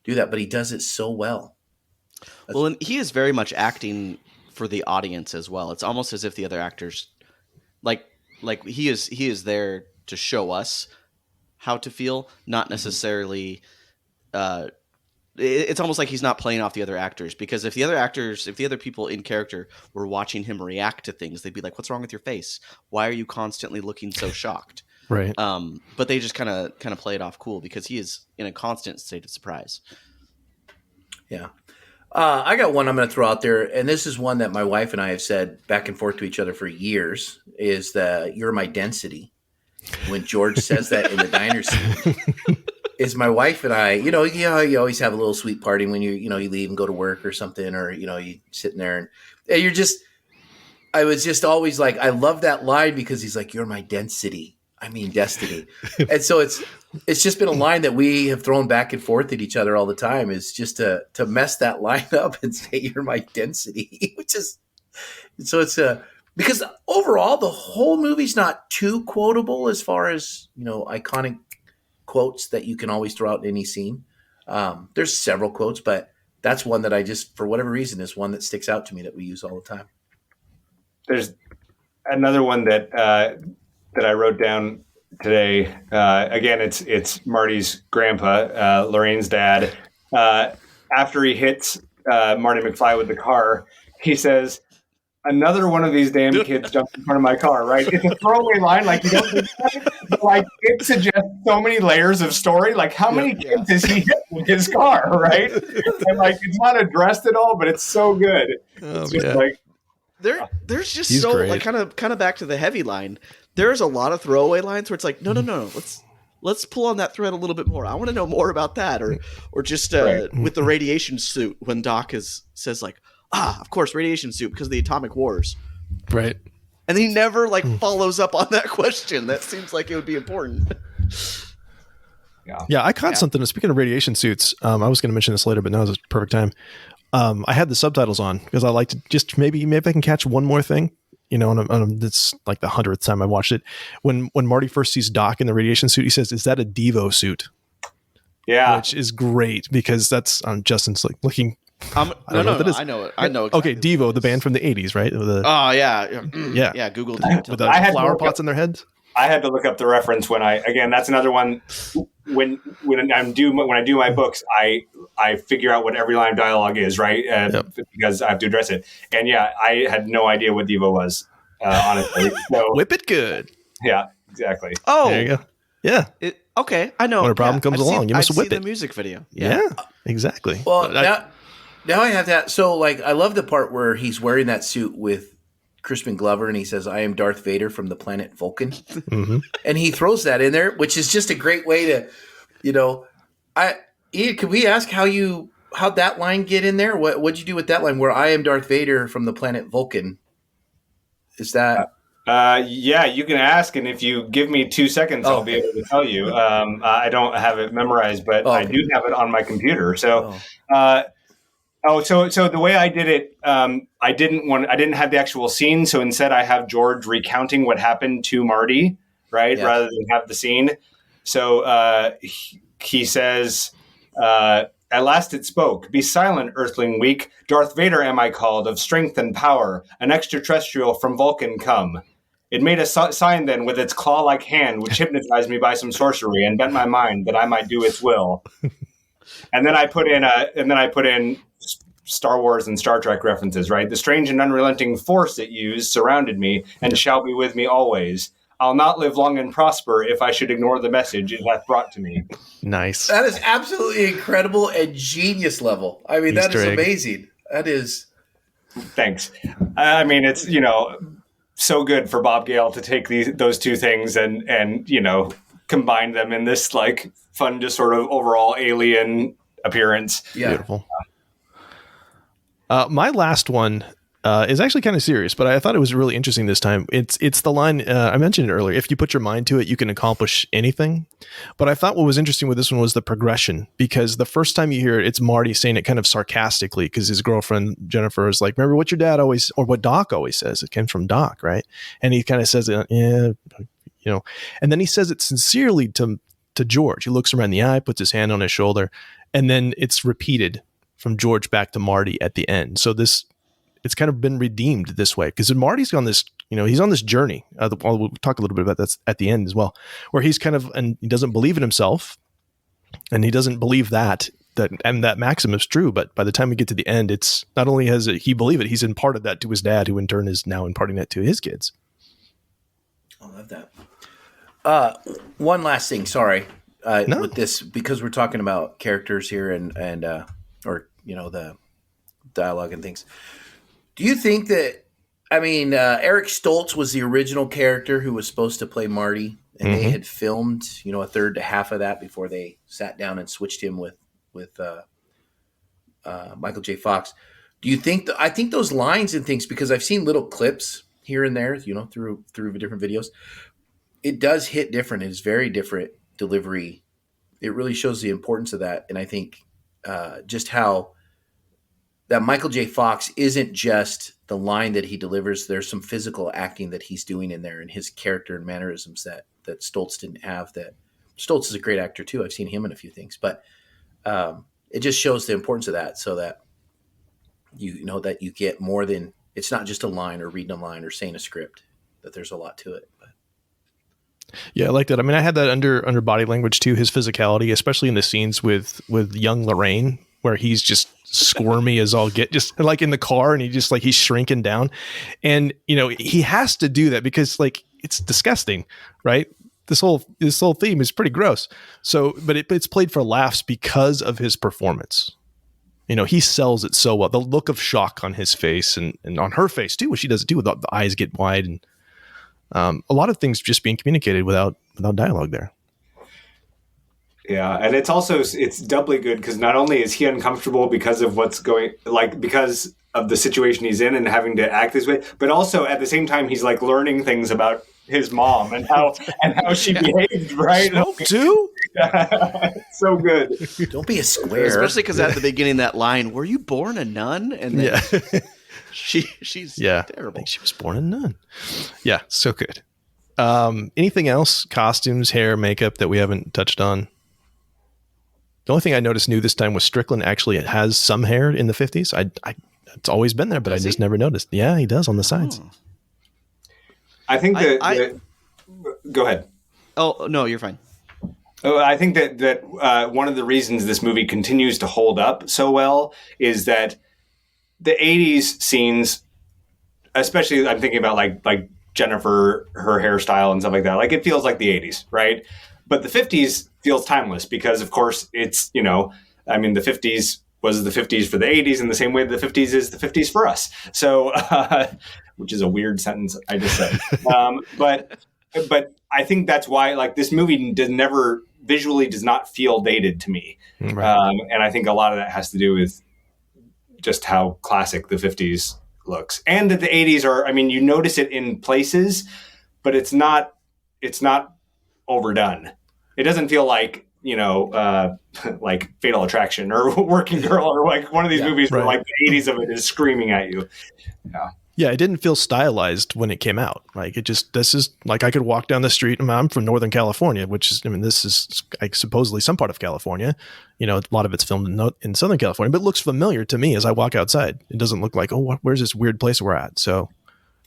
do that, but he does it so well. Well, and he is very much acting for the audience as well. It's almost as if the other actors, like he is there to show us how to feel, not necessarily. It's almost like he's not playing off the other actors, because if the other people in character were watching him react to things, they'd be like, "What's wrong with your face? Why are you constantly looking so shocked?" Right. But they just kind of play it off cool because he is in a constant state of surprise. Yeah. I got one I'm going to throw out there, and this is one that my wife and I have said back and forth to each other for years, is the "you're my density." When George says that in the diner scene, is my wife and I, you always have a little sweet party when you leave and go to work or something, or, you sitting there and you're just, I was just always like, I love that line because he's like, "You're my density. I mean, destiny." And so it's just been a line that we have thrown back and forth at each other all the time, is just to mess that line up and say, "You're my density," which is, so it's because overall the whole movie's not too quotable as far as, iconic quotes that you can always throw out in any scene. There's several quotes, but that's one that I just, for whatever reason, is one that sticks out to me that we use all the time. There's another one that I wrote down today. Again, it's Marty's grandpa, Lorraine's dad. After he hits Marty McFly with the car, he says, "Another one of these damn kids jumped in front of my car," right? It's a throwaway line, like you don't think that, but like it suggests so many layers of story. Like how many kids has he hit with his car, right? And like it's not addressed at all, but it's so good. It's just like there's just He's so great. like kind of back to the heavy line. There's a lot of throwaway lines where it's like, no, let's pull on that thread a little bit more. I want to know more about that, or just with the radiation suit when Doc says like, of course, radiation suit because of the atomic wars, Right. and he never follows up on that question. That seems like it would be important. Yeah, I caught something. Speaking of radiation suits, I was going to mention this later, but now is a perfect time. I had the subtitles on because I like to just maybe I can catch one more thing. And it's like the 100th time I watched it. When Marty first sees Doc in the radiation suit, he says, "Is that a Devo suit?" Yeah, which is great because that's Justin's like looking. No, I know it. Exactly. Okay, Devo, the band from the 80s, right? Yeah. Google it. With the flower pots in their heads. I had to look up the reference that's another one. When I do my books, I figure out what every line of dialogue is, right? Because I have to address it. And I had no idea what Devo was, honestly. So, whip it good. Yeah, exactly. Oh, there you go. Yeah. Okay, I know. When a problem comes along, you must whip it. The music video. Yeah, exactly. Well, now I have that. So, I love the part where he's wearing that suit with Crispin Glover, and he says, "I am Darth Vader from the planet Vulcan," and he throws that in there, which is just a great way to, Ian, can we ask how'd that line get in there? What'd you do with that line where "I am Darth Vader from the planet Vulcan"? Is that? Yeah, you can ask, and if you give me 2 seconds, I'll be able to tell you. I don't have it memorized, but I do have it on my computer. So, so the way I did it, I didn't have the actual scene. So instead, I have George recounting what happened to Marty, right, rather than have the scene. So he says, At last it spoke. Be silent, earthling weak. Darth Vader am I called, of strength and power, an extraterrestrial from Vulcan come. It made a sign then with its claw-like hand, which hypnotized me by some sorcery and bent my mind that I might do its will. And then I put in Star Wars and Star Trek references, right? The strange and unrelenting force it used surrounded me and shall be with me always. I'll not live long and prosper if I should ignore the message it hath brought to me. Nice. That is absolutely incredible and genius level. I mean, that is amazing. That is. Thanks. I mean, it's, so good for Bob Gale to take those two things and combine them in this like fun, just sort of overall alien appearance. Yeah. Beautiful. My last one is actually kind of serious, but I thought it was really interesting this time. It's the line I mentioned it earlier. If you put your mind to it, you can accomplish anything. But I thought what was interesting with this one was the progression, because the first time you hear it, it's Marty saying it kind of sarcastically because his girlfriend Jennifer is like, "Remember what your dad always, or what Doc always says." It came from Doc, right? And he kind of says it, and then he says it sincerely to George. He looks around the eye, puts his hand on his shoulder, and then it's repeated from George back to Marty at the end. So it's kind of been redeemed this way, because Marty's on this, he's on this journey. We'll talk a little bit about that at the end as well, where he's and he doesn't believe in himself, and he doesn't believe that maxim is true. But by the time we get to the end, it's not only has he believe it, he's imparted that to his dad, who in turn is now imparting that to his kids. I love that. One last thing, sorry, No. with this, because we're talking about characters here and the dialogue and things. Do you think that, Eric Stoltz was the original character who was supposed to play Marty, and they had filmed, a third to half of that before they sat down and switched him with Michael J. Fox. Do you think I think those lines and things, because I've seen little clips here and there, through different videos, it does hit different. It's very different delivery. It really shows the importance of that. And I think just how that Michael J. Fox isn't just the line that he delivers. There's some physical acting that he's doing in there, and his character and mannerisms that Stoltz didn't have. That Stoltz is a great actor too. I've seen him in a few things, but it just shows the importance of that, so that that you get more than, it's not just a line or reading a line or saying a script, that there's a lot to it. But Yeah, I like that. I had that under body language too, his physicality, especially in the scenes with young Lorraine, where he's just squirmy as all get, just like in the car, and he's shrinking down. And, he has to do that because it's disgusting, right? This whole theme is pretty gross. So, but it's played for laughs because of his performance. He sells it so well. The look of shock on his face and on her face too, what she does it too, with the eyes get wide, and a lot of things just being communicated without dialogue there. Yeah, and it's doubly good because not only is he uncomfortable because of because of the situation he's in and having to act this way, but also at the same time he's learning things about his mom and how she behaved, right? Smoke too? So good. don't be a square. Especially because at the beginning, that line, "Were you born a nun?" And then she's terrible. I think she was born a nun. Yeah, so good. Anything else? Costumes, hair, makeup that we haven't touched on? The only thing I noticed new this time was Strickland actually has some hair in the 50s. It's always been there, but I just never noticed. Yeah, he does on the sides. Oh. I think go ahead. Oh, no, you're fine. I think that one of the reasons this movie continues to hold up so well is that the 80s scenes, especially I'm thinking about like Jennifer, her hairstyle and stuff like that, it feels like the 80s, right? But the 50s feels timeless because, of course, it's, the 50s was the 50s for the 80s in the same way the 50s is the 50s for us. So, which is a weird sentence I just said. But I think that's why, this movie visually does not feel dated to me. Right. And I think a lot of that has to do with just how classic the 50s looks. And that the 80s are, you notice it in places, but it's not overdone. It doesn't feel like, like Fatal Attraction or Working Girl or one of these movies where the 80s of it is screaming at you. Yeah, it didn't feel stylized when it came out. Like this is like I could walk down the street. I'm from Northern California, which is, this is like supposedly some part of California. A lot of it's filmed in Southern California, but it looks familiar to me as I walk outside. It doesn't look like, where's this weird place we're at? So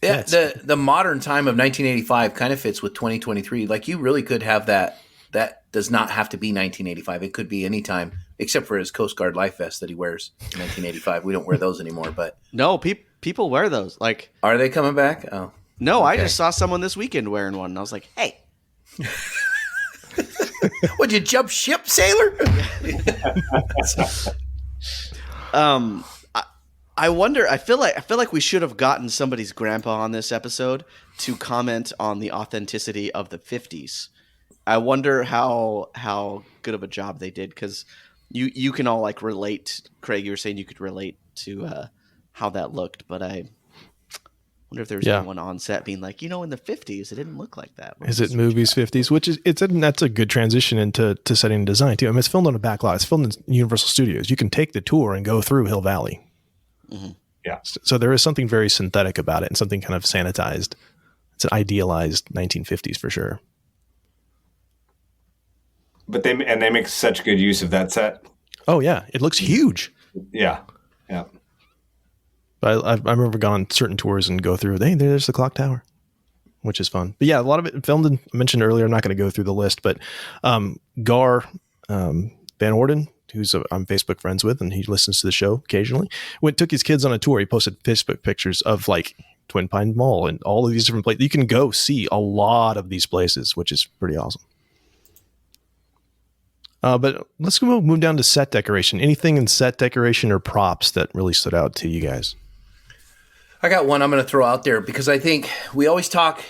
yeah, the modern time of 1985 kind of fits with 2023. Like you really could have that. That does not have to be 1985. It could be any time, except for his Coast Guard life vest that he wears in 1985. We don't wear those anymore, but no, people wear those. Like, are they coming back? Oh, no, okay. I just saw someone this weekend wearing one, and I was like, hey. Would you jump ship, sailor? I wonder. I feel like we should have gotten somebody's grandpa on this episode to comment on the authenticity of the 50s. I wonder how good of a job they did, because you can all like relate. Craig, you were saying you could relate to how that looked, but I wonder if there was anyone on set being like, in the 50s, it didn't look like that. Is it movies 50s? Which is that's a good transition into setting and design too. It's filmed on a back lot. It's filmed in Universal Studios. You can take the tour and go through Hill Valley. Mm-hmm. Yeah. So there is something very synthetic about it and something kind of sanitized. It's an idealized 1950s for sure. But they make such good use of that set. Oh yeah, it looks huge. Yeah, yeah. But I remember going on certain tours and go through. Hey, there's the clock tower, which is fun. But yeah, a lot of it filmed. I mentioned earlier. I'm not going to go through the list, but Gar Van Orden, who's I'm Facebook friends with, and he listens to the show occasionally, took his kids on a tour. He posted Facebook pictures of like Twin Pine Mall and all of these different places. You can go see a lot of these places, which is pretty awesome. But let's move down to set decoration. Anything in set decoration or props that really stood out to you guys? I got one I'm going to throw out there because I think we always talk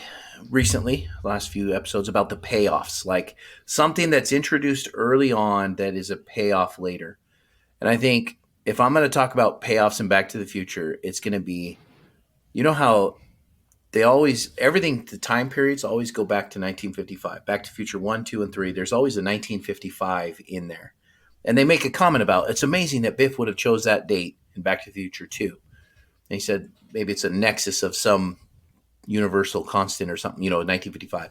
recently, last few episodes, about the payoffs, like something that's introduced early on that is a payoff later. And I think if I'm going to talk about payoffs in Back to the Future, it's going to be, how the time periods always go back to 1955. Back to Future 1, 2, and 3, there's always a 1955 in there. And they make a comment about, it's amazing that Biff would have chose that date in Back to the Future 2. And he said, maybe it's a nexus of some universal constant or something, 1955.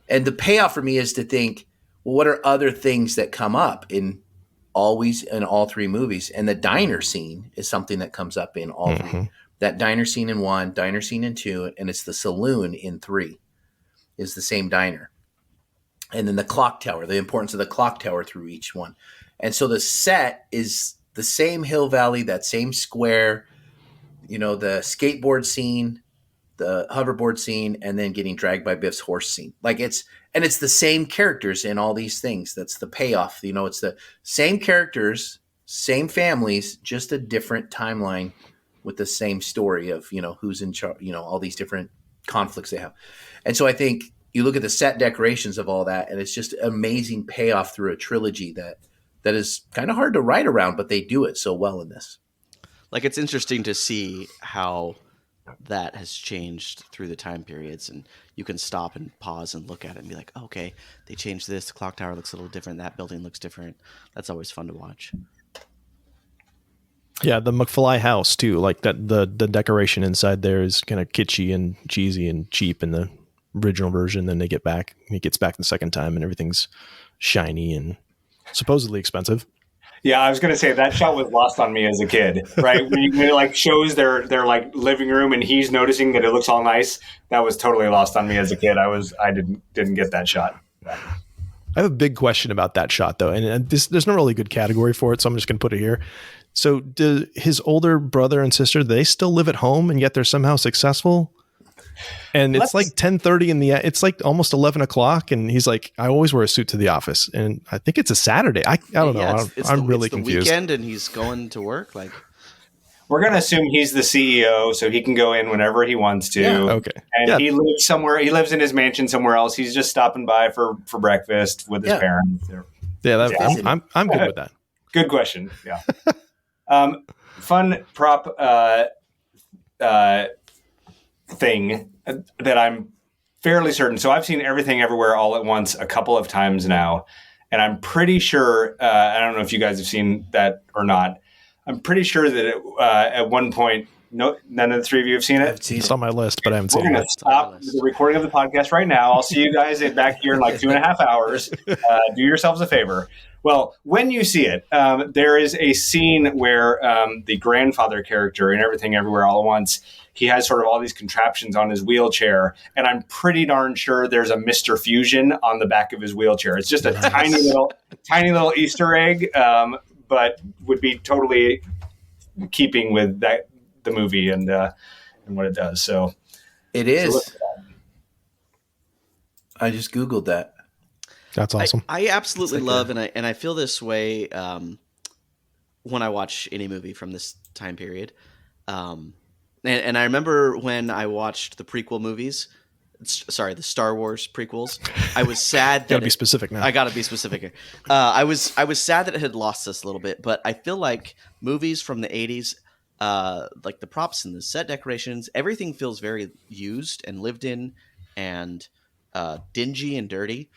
And the payoff for me is to think, well, what are other things that come up in all three movies? And the diner scene is something that comes up in all three. That diner scene in 1, diner scene in 2, and it's the saloon in 3 is the same diner. And then the clock tower, the importance of the clock tower through each one. And so the set is the same Hill Valley, that same square, the skateboard scene, the hoverboard scene, and then getting dragged by Biff's horse scene. It's the same characters in all these things. That's the payoff. It's the same characters, same families, just a different timeline with the same story of, who's in charge, all these different conflicts they have. And so I think you look at the set decorations of all that, and it's just amazing payoff through a trilogy that is kind of hard to write around, but they do it so well in this. Like, it's interesting to see how that has changed through the time periods, and you can stop and pause and look at it and be like, okay, they changed this. The clock tower looks a little different. That building looks different. That's always fun to watch. Yeah, the McFly house too. Like that, the decoration inside there is kind of kitschy and cheesy and cheap in the original version. Then he gets back the second time, and everything's shiny and supposedly expensive. Yeah, I was going to say that shot was lost on me as a kid, right? When it shows their like living room, and he's noticing that it looks all nice. That was totally lost on me as a kid. I didn't get that shot. I have a big question about that shot though, and there's no really good category for it, so I'm just going to put it here. So do his older brother and sister, they still live at home and yet they're somehow successful? And it's like 10:30 it's like almost 11 o'clock. And he's like, I always wear a suit to the office. And I think it's a Saturday. I don't know. I'm really confused. Weekend and he's going to work. Like, we're going to assume he's the CEO, so he can go in whenever he wants to. Yeah, okay. And he lives somewhere. He lives in his mansion somewhere else. He's just stopping by for breakfast with his parents. Yeah, I'm good with that. Good question. Yeah. Fun prop thing that I'm fairly certain. So I've seen Everything Everywhere All at Once a couple of times now, and I'm pretty sure, I don't know if you guys have seen that or not, I'm pretty sure that at one point No, none of the three of you have seen it. I've seen It's it. on my list, but I haven't We're seen going it. to stop the recording of the podcast right now. I'll see you guys back here in like 2.5 hours. Do yourselves a favor. Well, when you see it, there is a scene where the grandfather character in Everything Everywhere All at Once, he has sort of all these contraptions on his wheelchair, and I'm pretty darn sure there's a Mr. Fusion on the back of his wheelchair. It's just a tiny little Easter egg, but would be totally keeping with the movie and what it does. So It is. I just Googled that. That's awesome. I absolutely It's love, and I feel this way when I watch any movie from this time period. And I remember when I watched the prequel movies, the Star Wars prequels, I was sad that Gotta be specific now. I gotta be specific here. I was sad that it had lost us a little bit, but I feel like movies from the 80s, like the props and the set decorations, everything feels very used and lived in and dingy and dirty.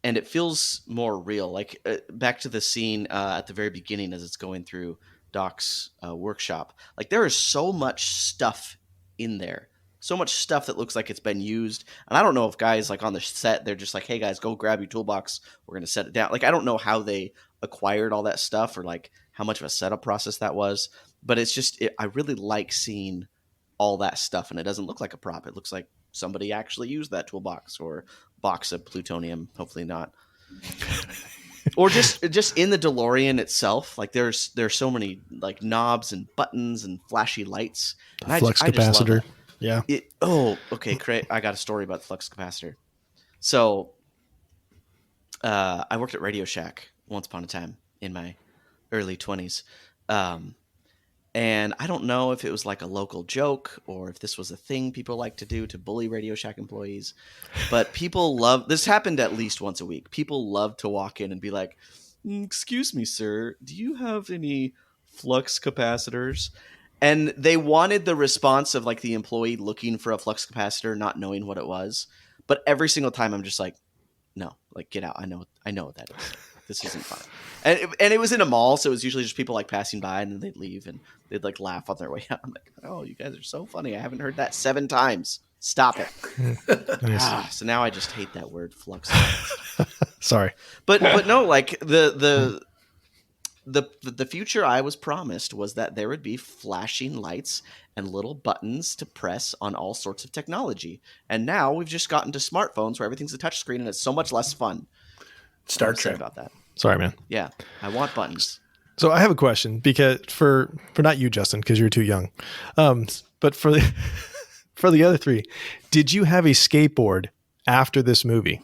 And it feels more real. Like back to the scene at the very beginning as it's going through Doc's workshop. Like there is so much stuff in there. So much stuff that looks like it's been used. And I don't know if guys like on the set, they're just like, hey guys, go grab your toolbox. We're going to set it down. Like I don't know how they acquired all that stuff or like how much of a setup process that was. But it's just, I really like seeing all that stuff. And it doesn't look like a prop. It looks like somebody actually used that toolbox or box of plutonium. Hopefully not. Or just in the DeLorean itself, like there's so many like knobs and buttons and flashy lights. And Flux I just love capacitor. it. Yeah. Okay, Craig, I got a story about the flux capacitor. So I worked at Radio Shack once upon a time in my early 20s. And I don't know if it was like a local joke or if this was a thing people like to do to bully Radio Shack employees. But people love – this happened at least once a week. People love to walk in and be like, excuse me, sir, do you have any flux capacitors? And they wanted the response of like the employee looking for a flux capacitor, not knowing what it was. But every single time I'm just like, no, like get out. I know what that is. This isn't fun. And it was in a mall, so it was usually just people like passing by and then they'd leave and they'd like laugh on their way out. I'm like, oh, you guys are so funny. I haven't heard that 7 times. Stop it. Nice. So now I just hate that word flux. Sorry. But no, like the future I was promised was that there would be flashing lights and little buttons to press on all sorts of technology. And now we've just gotten to smartphones where everything's a touchscreen and it's so much less fun. Star I'm sad Trek. about that. Sorry, man. Yeah, I want buttons. So I have a question because for not you, Justin, because you're too young. But for the other three, did you have a skateboard after this movie?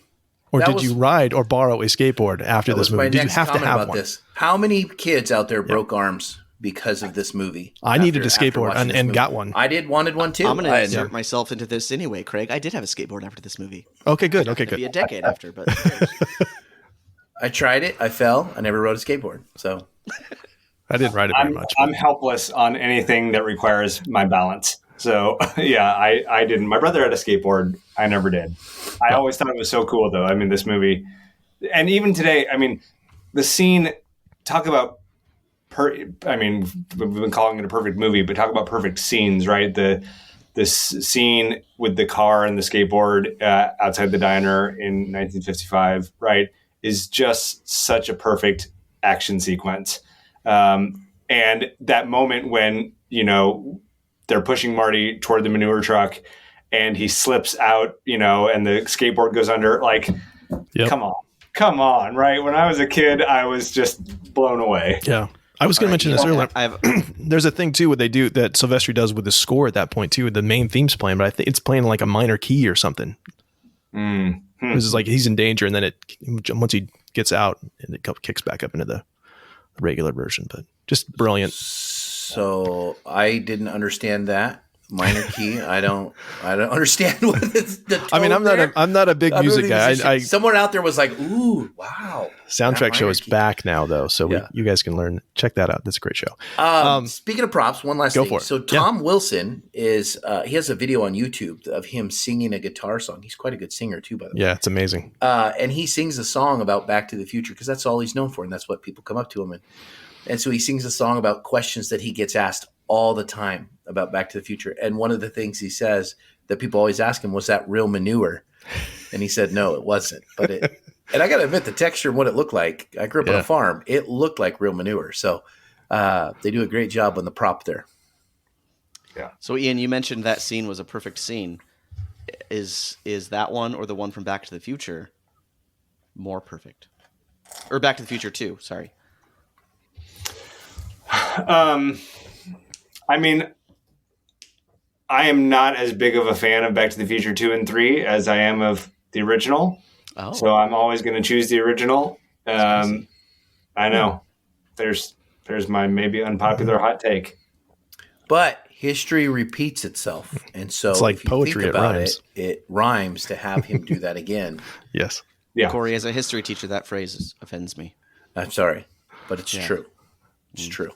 Or did you ride or borrow a skateboard after this movie? Did you have to have one? How many kids out there broke arms because of this movie? I needed a skateboard and got one. I wanted one too. I'm going to insert myself into this anyway, Craig. I did have a skateboard after this movie. Okay, good. Okay, It'd be a good. decade after, but I tried it. I fell. I never rode a skateboard. So I didn't ride it very much. I'm helpless on anything that requires my balance. So yeah, I didn't. My brother had a skateboard. I never did. I always thought it was so cool though. I mean, this movie, and even today, I mean, the scene, talk about, we've been calling it a perfect movie, but talk about perfect scenes, right? This scene with the car and the skateboard outside the diner in 1955, right, is just such a perfect action sequence. And that moment when, they're pushing Marty toward the manure truck and he slips out, and the skateboard goes under, like, Yep. come on. Right. When I was a kid, I was just blown away. Yeah. I was going to mention this earlier. I've There's a thing too what they do that Silvestri does with the score at that point too. The main theme's playing, but I think it's playing like a minor key or something. This is like he's in danger, and then once he gets out, and it kicks back up into the regular version. But just brilliant. So I didn't understand that minor key. I don't understand what the tone I mean, I'm not a big music guy. Someone out there was like, "Ooh, wow!" Soundtrack show minor is key. back now, though, so Yeah. you guys can check that out. That's a great show. Speaking of props, one last Go thing. for it. So Tom Wilson is he has a video on YouTube of him singing a guitar song. He's quite a good singer too, by the way. Yeah, it's amazing. And he sings a song about Back to the Future because that's all he's known for, and that's what people come up to him and so he sings a song about questions that he gets asked all the time about Back to the Future. And one of the things he says that people always ask him, was that real manure? And he said, no, it wasn't. But it, and I got to admit, the texture and what it looked like, I grew up on a farm. It looked like real manure. So they do a great job on the prop there. Yeah. So Ian, you mentioned that scene was a perfect scene. Is that one or the one from Back to the Future more perfect? Or Back to the Future 2, sorry. I mean, I am not as big of a fan of Back to the Future 2 and 3 as I am of the original. Oh. So I'm always going to choose the original. I know. There's my maybe unpopular hot take. But history repeats itself. And so it's like if you poetry, think about it rhymes to have him do that again. Yes. Yeah. Corey, as a history teacher, that phrase offends me. I'm sorry, but it's true. It's true.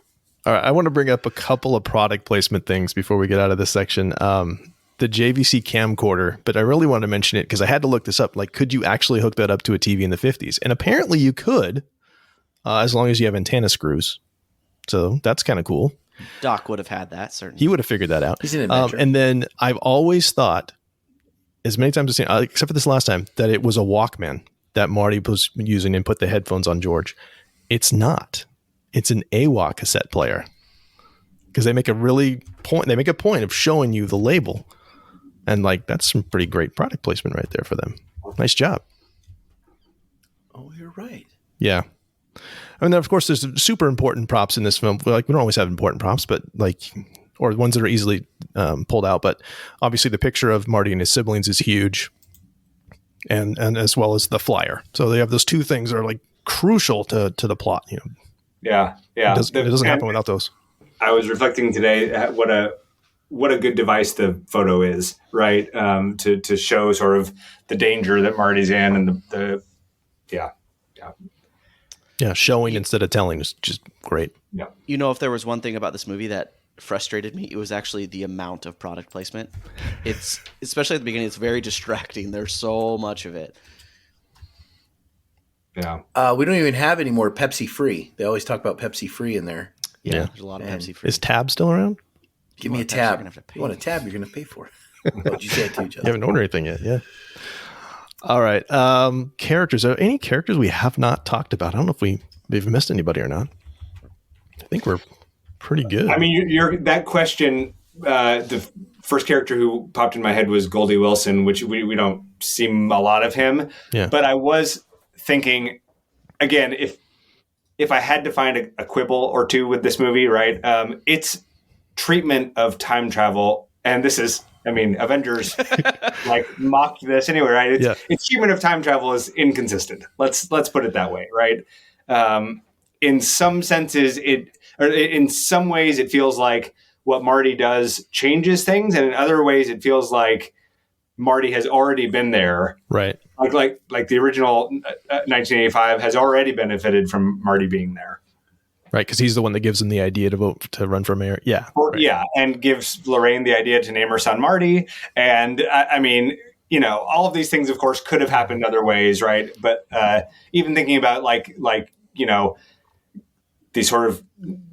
All right. I want to bring up a couple of product placement things before we get out of this section. The JVC camcorder, but I really want to mention it because I had to look this up. Like, could you actually hook that up to a TV in the 50s? And apparently you could, as long as you have antenna screws. So that's kind of cool. Doc would have had that, certainly. He would have figured that out. He's an inventor. And then I've always thought, as many times as I've seen, except for this last time, that it was a Walkman that Marty was using and put the headphones on George. It's not. It's an AWA cassette player. Because they make a point of showing you the label. And like, that's some pretty great product placement right there for them. Nice job. Oh, you're right. Yeah. And then, of course, there's super important props in this film. Like, we don't always have important props, but like, or ones that are easily pulled out. But obviously, the picture of Marty and his siblings is huge, and as well as the flyer. So they have those two things that are like crucial to the plot. You know. Yeah. It doesn't happen without those. I was reflecting today what a good device the photo is, right? To show sort of the danger that Marty's in, and the showing instead of telling is just great. Yeah. You know, if there was one thing about this movie that frustrated me, it was actually the amount of product placement. It's, especially at the beginning, it's very distracting. There's so much of it. Yeah. We don't even have any more Pepsi Free. They always talk about Pepsi Free in there. Yeah. There's a lot of Pepsi Free. Is Tab still around? Give me a tab. You want a tab, you're going to pay for it. What'd you say too, Justin? You haven't ordered anything yet, yeah. All right. Characters. Are any characters we have not talked about? I don't know if we've missed anybody or not. I think we're pretty good. I mean, you're that question, the first character who popped in my head was Goldie Wilson, which we don't see a lot of him. Yeah. But I was thinking, again, if I had to find a quibble or two with this movie, right, it's treatment of time travel. And this is, I mean, Avengers like mocked this anyway, right? Its treatment of time travel is inconsistent. Let's put it that way, right? In some senses, in some ways, it feels like what Marty does changes things, and in other ways, it feels like Marty has already been there, right? Like the original 1985 has already benefited from Marty being there. Right, because he's the one that gives him the idea to run for mayor. Yeah. Right. Yeah, and gives Lorraine the idea to name her son Marty. And I mean, you know, all of these things, of course, could have happened other ways, right? But even thinking about like you know, the sort of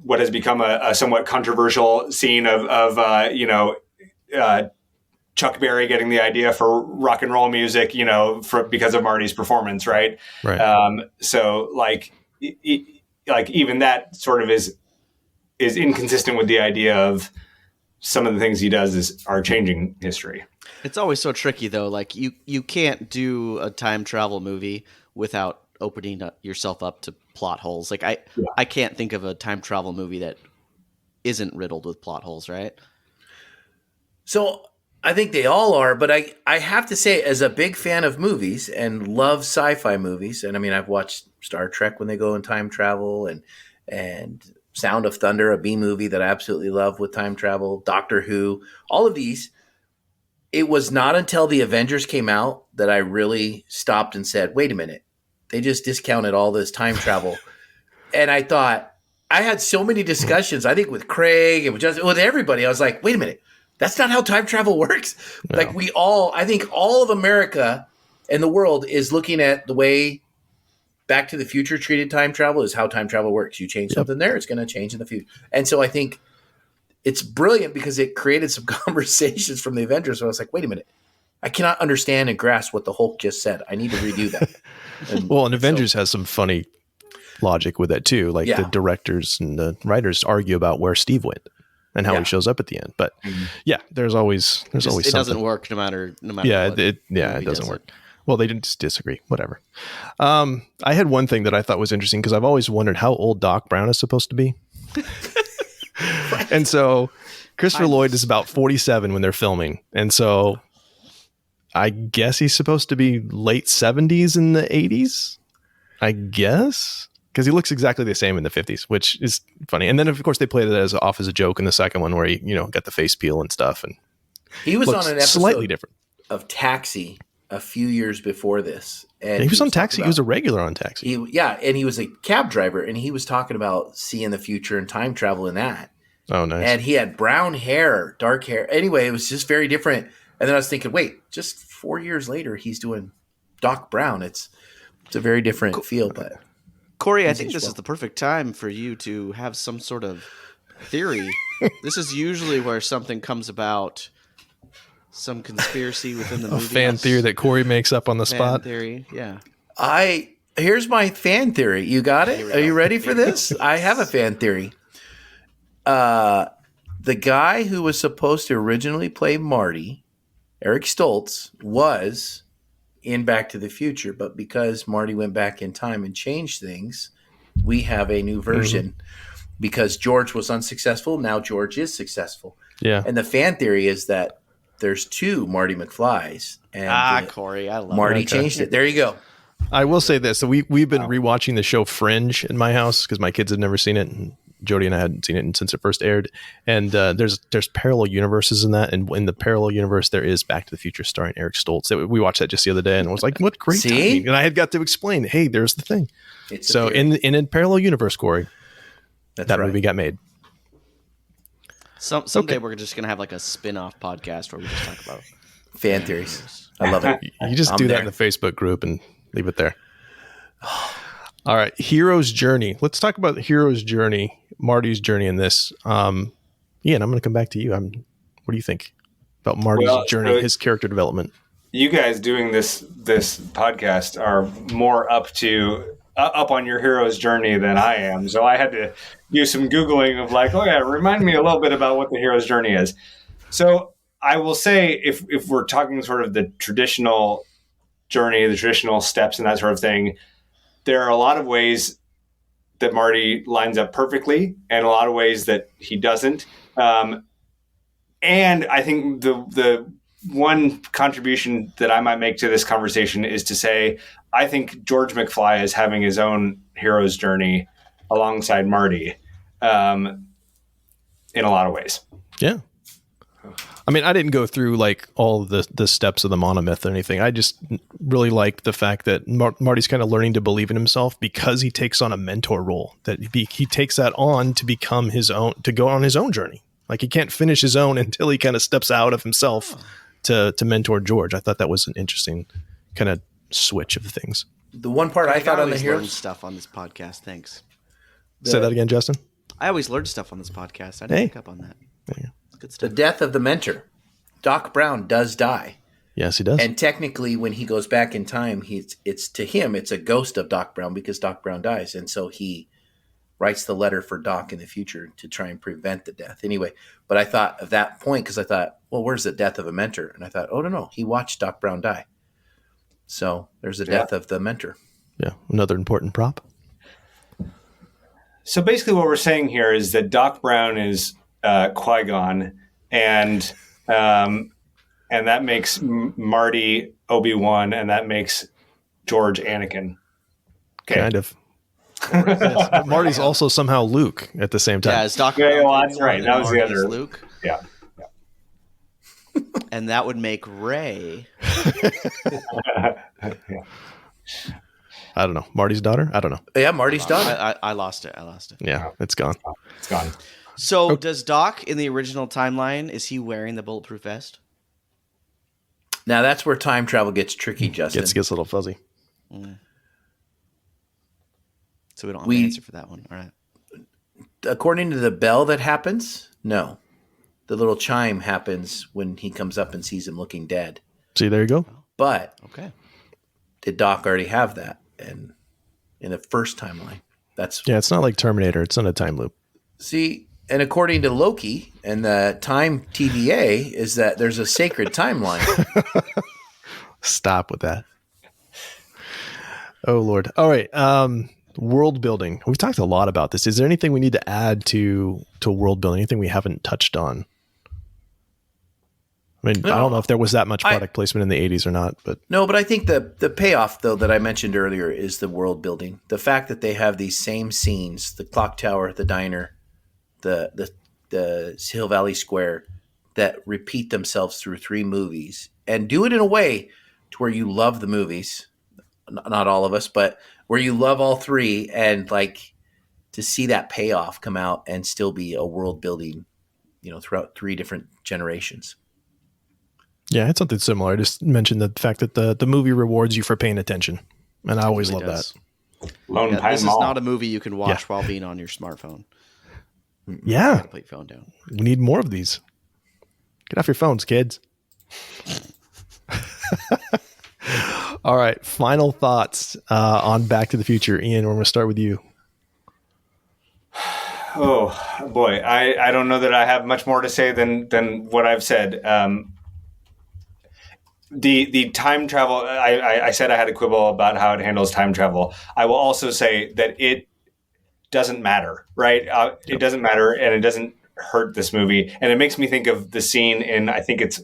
what has become a somewhat controversial scene of you know, Chuck Berry getting the idea for rock and roll music, you know, because of Marty's performance, right? Right. So like. Like even that sort of is inconsistent with the idea of some of the things he does are changing history. It's always so tricky though. Like you can't do a time travel movie without opening yourself up to plot holes. Like I can't think of a time travel movie that isn't riddled with plot holes, right? So I think they all are, but I have to say, as a big fan of movies and love sci-fi movies, and I mean, I've watched Star Trek when they go in time travel, and Sound of Thunder, a B movie that I absolutely love with time travel, Doctor Who, all of these. It was not until the Avengers came out that I really stopped and said, wait a minute, they just discounted all this time travel. And I thought, I had so many discussions, I think with Craig and with everybody. I was like, wait a minute. That's not how time travel works. No. Like I think all of America and the world is looking at the way Back to the Future treated time travel is how time travel works. You change something there, it's going to change in the future. And so I think it's brilliant because it created some conversations from the Avengers. So I was like, wait a minute, I cannot understand and grasp what the Hulk just said. I need to redo that. And Avengers has some funny logic with that too. Like the directors and the writers argue about where Steve went and how he shows up at the end. But there's always it something. doesn't work no matter. Yeah, it doesn't work. Well, they didn't disagree. Whatever. I had one thing that I thought was interesting because I've always wondered how old Doc Brown is supposed to be. And so Christopher Lloyd is about 47 when they're filming. And so I guess he's supposed to be late 70s in the 80s. I guess. Because he looks exactly the same in the 50s, which is funny. And then, of course, they played it off as a joke in the second one where he, got the face peel and stuff. And he was on an episode slightly different of Taxi a few years before this. And he was on Taxi. He was a regular on Taxi. And he was a cab driver, and he was talking about seeing the future and time travel in that. Oh, nice. And he had brown hair, dark hair. Anyway, it was just very different. And then I was thinking, wait, just 4 years later, he's doing Doc Brown. It's a very different feel, but... Corey, I think this is the perfect time for you to have some sort of theory. This is usually where something comes about, some conspiracy within the movie. A fan theory that Corey makes up on the spot. Theory, yeah. Here's my fan theory. You got it? Are you ready for this? I have a fan theory. The guy who was supposed to originally play Marty, Eric Stoltz, was in Back to the Future, but because Marty went back in time and changed things, we have a new version. Because George was unsuccessful, now George is successful. Yeah. And the fan theory is that there's two Marty McFlys. And Corey, I love Marty changed it. There you go. I will say this. So we've been rewatching the show Fringe in my house because my kids had never seen it. And Jody and I hadn't seen it since it first aired. And there's parallel universes in that. And in the parallel universe, there is Back to the Future starring Eric Stoltz. We watched that just the other day and I was like, what great timing. And I had got to explain, hey, there's the thing. So in a parallel universe, Corey, that movie got made. Someday we're just going to have like a spin-off podcast where we just talk about fan theories. I love it. You just do that in the Facebook group and leave it there. All right. Hero's journey. Let's talk about the hero's journey, Marty's journey in this. Ian, I'm going to come back to you. What do you think about Marty's journey, his character development? You guys doing this podcast are more up on your hero's journey than I am. So I had to do some Googling of like, remind me a little bit about what the hero's journey is. So I will say if we're talking sort of the traditional journey, the traditional steps and that sort of thing, there are a lot of ways that Marty lines up perfectly and a lot of ways that he doesn't. And I think the one contribution that I might make to this conversation is to say, I think George McFly is having his own hero's journey alongside Marty in a lot of ways. Yeah. I mean, I didn't go through like all of the steps of the monomyth or anything. I just really liked the fact that Marty's kind of learning to believe in himself because he takes on a mentor role, that he takes that on to become his own, to go on his own journey. Like he can't finish his own until he kind of steps out of himself to mentor George. I thought that was an interesting kind of switch of things. The one part I thought on the heroes stuff on this podcast. Thanks. Say that again, Justin. I always learned stuff on this podcast. I didn't pick up on that. Yeah. Good stuff. The death of the mentor. Doc Brown does die. Yes, he does. And technically, when he goes back in time, it's to him, it's a ghost of Doc Brown because Doc Brown dies. And so he writes the letter for Doc in the future to try and prevent the death. Anyway, but I thought of that point because I thought, well, where's the death of a mentor? And I thought, oh, no, he watched Doc Brown die. So there's the death of the mentor. Yeah, another important prop. So basically what we're saying here is that Doc Brown is Qui-Gon and that makes Marty Obi-Wan and that makes George Anakin. Okay. Kind of. Yes. But Marty's also somehow Luke at the same time. Yeah, it's Doc Brown. Well, that's right. That was the other. Luke. Yeah. And that would make Rey. I don't know. Marty's daughter? I don't know. Yeah, Marty's daughter. I lost it. Yeah, it's gone. It's gone. So does Doc in the original timeline, is he wearing the bulletproof vest? Now that's where time travel gets tricky, Justin. Gets a little fuzzy. So we don't have an answer for that one. All right. According to the bell that happens, no. the little chime happens when he comes up and sees him looking dead. See, there you go. But Okay. did Doc already have that? And in the first timeline, that's It's not like Terminator. It's not a time loop. see. And according to Loki and the Time TVA, is that there's a sacred timeline. Stop with that. Oh Lord. All right. World building. We've talked a lot about this. Is there anything we need to add to world building? Anything we haven't touched on? I mean, I don't know if there was that much product placement in the 80s or not, but No, but I think the payoff, though, that I mentioned earlier is the world building. The fact that they have these same scenes, the clock tower, the diner, the Hill Valley Square, that repeat themselves through 3 movies and do it in a way to where you love the movies. Not all of us, but where you love all 3 and like to see that payoff come out and still be a world building, throughout 3 different generations. yeah, it's something similar. I just mentioned the fact that the movie rewards you for paying attention. And I always love that. Lone Yeah, Pine this is Mall. not a movie you can watch while being on your smartphone. Yeah. Gotta put your phone down. We need more of these. Get off your phones, kids. All right. Final thoughts on Back to the Future. Ian, we're going to start with you. Oh boy, I don't know that I have much more to say than what I've said. The time travel, I said I had a quibble about how it handles time travel. I will also say that it doesn't matter, right? It doesn't matter, and it doesn't hurt this movie. And it makes me think of the scene in, I think it's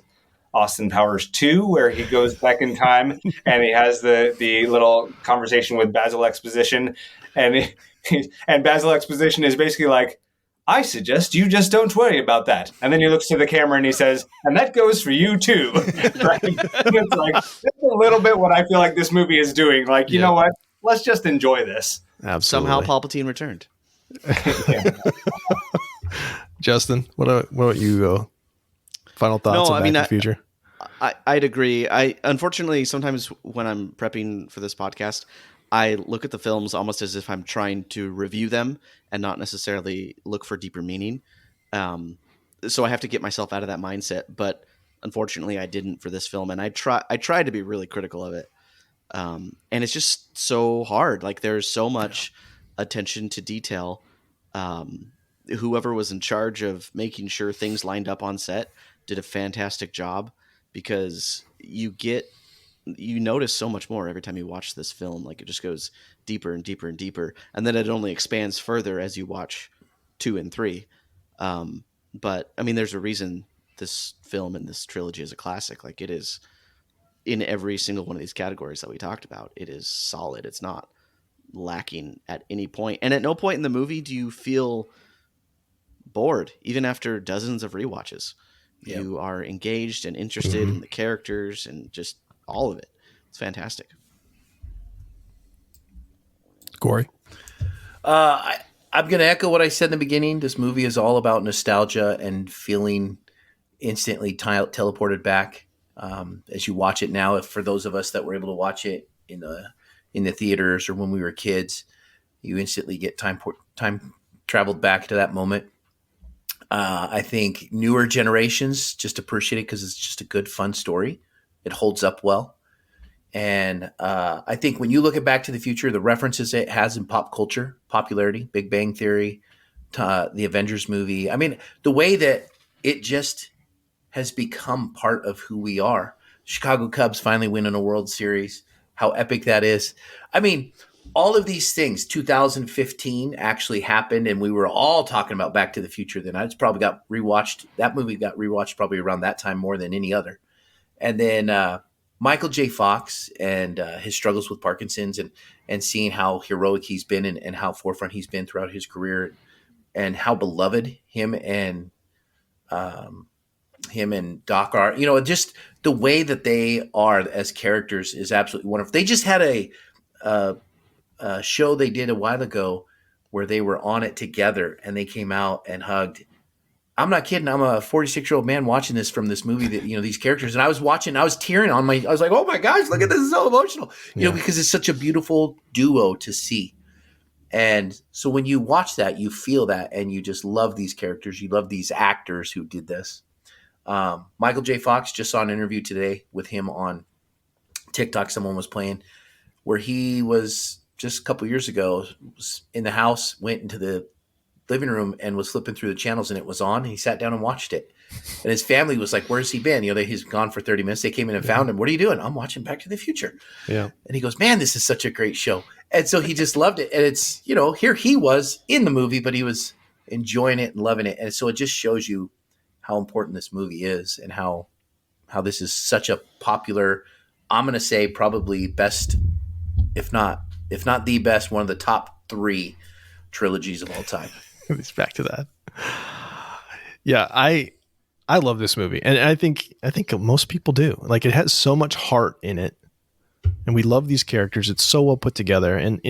Austin Powers 2, where he goes back in time and he has the little conversation with Basil Exposition, and Basil Exposition is basically like, I suggest you just don't worry about that. And then he looks to the camera and he says, and that goes for you too. Right? It's like, that's a little bit what I feel like this movie is doing. Like, you know what? Let's just enjoy this. Absolutely. Somehow Palpatine returned. Justin, what about you? Final thoughts on Back to the Future? I'd agree. Unfortunately, sometimes when I'm prepping for this podcast, I look at the films almost as if I'm trying to review them and not necessarily look for deeper meaning. So I have to get myself out of that mindset. But unfortunately, I didn't for this film, and I tried to be really critical of it. And it's just so hard. Like, there's so much attention to detail. Whoever was in charge of making sure things lined up on set did a fantastic job, because you notice so much more every time you watch this film. Like, it just goes deeper and deeper and deeper. And then it only expands further as you watch 2 and 3. But I mean, there's a reason this film and this trilogy is a classic. Like, it is in every single one of these categories that we talked about. It is solid. It's not lacking at any point. And at no point in the movie do you feel bored, even after dozens of rewatches. Yep. You are engaged and interested in the characters and just all of it. It's fantastic. Corey? I'm going to echo what I said in the beginning. This movie is all about nostalgia and feeling instantly teleported back as you watch it now. For those of us that were able to watch it in the theaters or when we were kids, you instantly get time traveled back to that moment. I think newer generations just appreciate it because it's just a good, fun story. It holds up well. And I think when you look at Back to the Future, the references it has in pop culture, popularity, Big Bang Theory, the Avengers movie. I mean, the way that it just has become part of who we are. Chicago Cubs finally winning a World Series. How epic that is. I mean, all of these things, 2015 actually happened, and we were all talking about Back to the Future then. I just probably got rewatched. That movie got rewatched probably around that time more than any other. And then Michael J. Fox and his struggles with Parkinson's and seeing how heroic he's been and how forefront he's been throughout his career and how beloved him and Doc are. You know, just the way that they are as characters is absolutely wonderful. They just had a show they did a while ago where they were on it together and they came out and hugged. I'm not kidding. I'm a 46-year-old man watching this from this movie that, you know, these characters, and I was watching, I was tearing I was like, oh my gosh, look at this. It's so emotional, you know, because it's such a beautiful duo to see. And so when you watch that, you feel that, and you just love these characters. You love these actors who did this. Michael J. Fox, just saw an interview today with him on TikTok. Someone was playing where he was just a couple years ago was in the house, went into the living room and was flipping through the channels, and it was on. And he sat down and watched it. And his family was like, "Where's he been?" He's gone for 30 minutes. They came in and found him. "What are you doing?" "I'm watching Back to the Future." Yeah. And he goes, "Man, this is such a great show." And so he just loved it. And it's, here he was in the movie, but he was enjoying it and loving it. And so it just shows you how important this movie is and how this is such a popular, I'm going to say probably best, if not the best, one of the top 3 trilogies of all time. It's back to that. Yeah, I love this movie, and I think most people do. Like, it has so much heart in it, and we love these characters. It's so well put together. And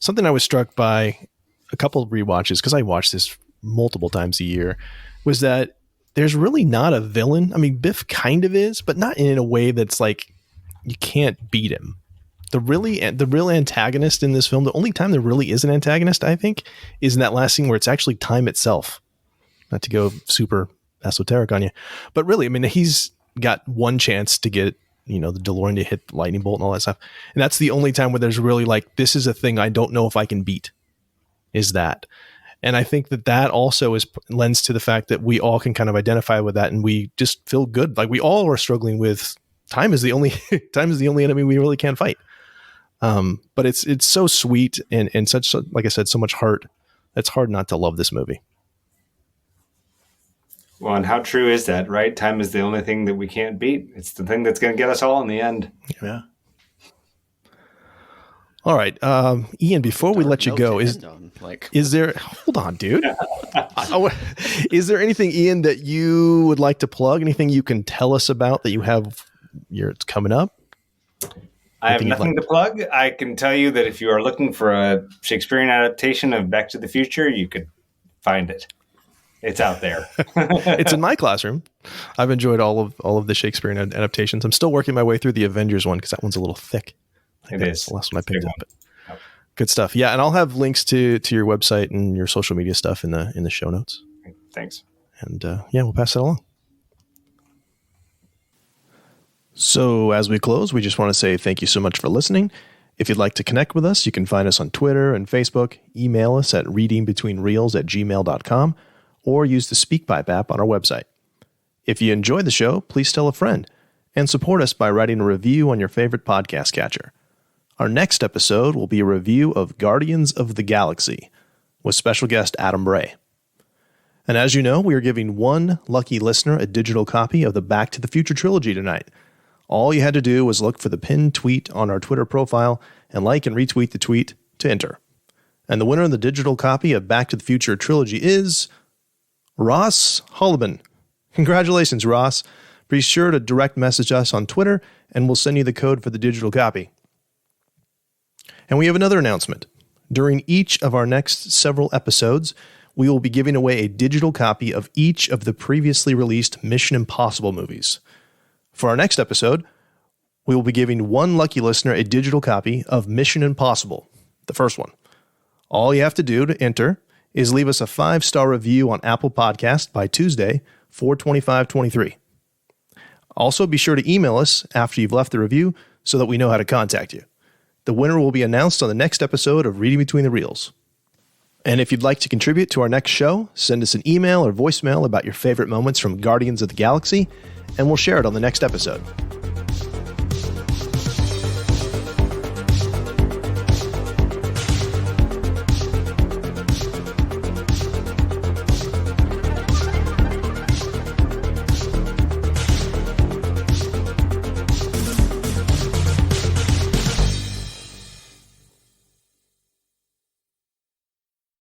something I was struck by a couple of rewatches, because I watch this multiple times a year, was that there's really not a villain. I mean, Biff kind of is, but not in a way that's like you can't beat him. The real antagonist in this film, the only time there really is an antagonist, I think, is in that last scene where it's actually time itself. Not to go super esoteric on you, but really, I mean, he's got one chance to get, the DeLorean to hit the lightning bolt and all that stuff. And that's the only time where there's really like, this is a thing I don't know if I can beat, is that. And I think that also lends to the fact that we all can kind of identify with that, and we just feel good. Like, we all are struggling with time is the only enemy we really can't fight. But it's so sweet and such, like I said, so much heart. It's hard not to love this movie. Well, and how true is that, right? Time is the only thing that we can't beat. It's the thing that's going to get us all in the end. Yeah. All right. Ian, before we let you go, is there, hold on, dude. Is there anything, Ian, that you would like to plug? Anything you can tell us about that you have it's coming up? I have nothing to plug. I can tell you that if you are looking for a Shakespearean adaptation of Back to the Future, you could find it. It's out there. It's in my classroom. I've enjoyed all of the Shakespearean adaptations. I'm still working my way through the Avengers one because that one's a little thick. It is. The last one I picked up. But good stuff. Yeah, and I'll have links to your website and your social media stuff in the show notes. Thanks. And we'll pass that along. So as we close, we just want to say thank you so much for listening. If you'd like to connect with us, you can find us on Twitter and Facebook, email us at readingbetweenreels@gmail.com, or use the SpeakPipe app on our website. If you enjoyed the show, please tell a friend, and support us by writing a review on your favorite podcast catcher. Our next episode will be a review of Guardians of the Galaxy with special guest Adam Bray. And as you know, we are giving one lucky listener a digital copy of the Back to the Future trilogy tonight. All you had to do was look for the pinned tweet on our Twitter profile and like and retweet the tweet to enter. And the winner of the digital copy of Back to the Future trilogy is Ross Holliban. Congratulations, Ross. Be sure to direct message us on Twitter, and we'll send you the code for the digital copy. And we have another announcement. During each of our next several episodes, we will be giving away a digital copy of each of the previously released Mission Impossible movies. For our next episode, we will be giving one lucky listener a digital copy of Mission Impossible, the first one. All you have to do to enter is leave us a 5-star review on Apple Podcast by Tuesday, 4/25/23. Also, be sure to email us after you've left the review so that we know how to contact you. The winner will be announced on the next episode of Reading Between the Reels. And if you'd like to contribute to our next show, send us an email or voicemail about your favorite moments from Guardians of the Galaxy, and we'll share it on the next episode.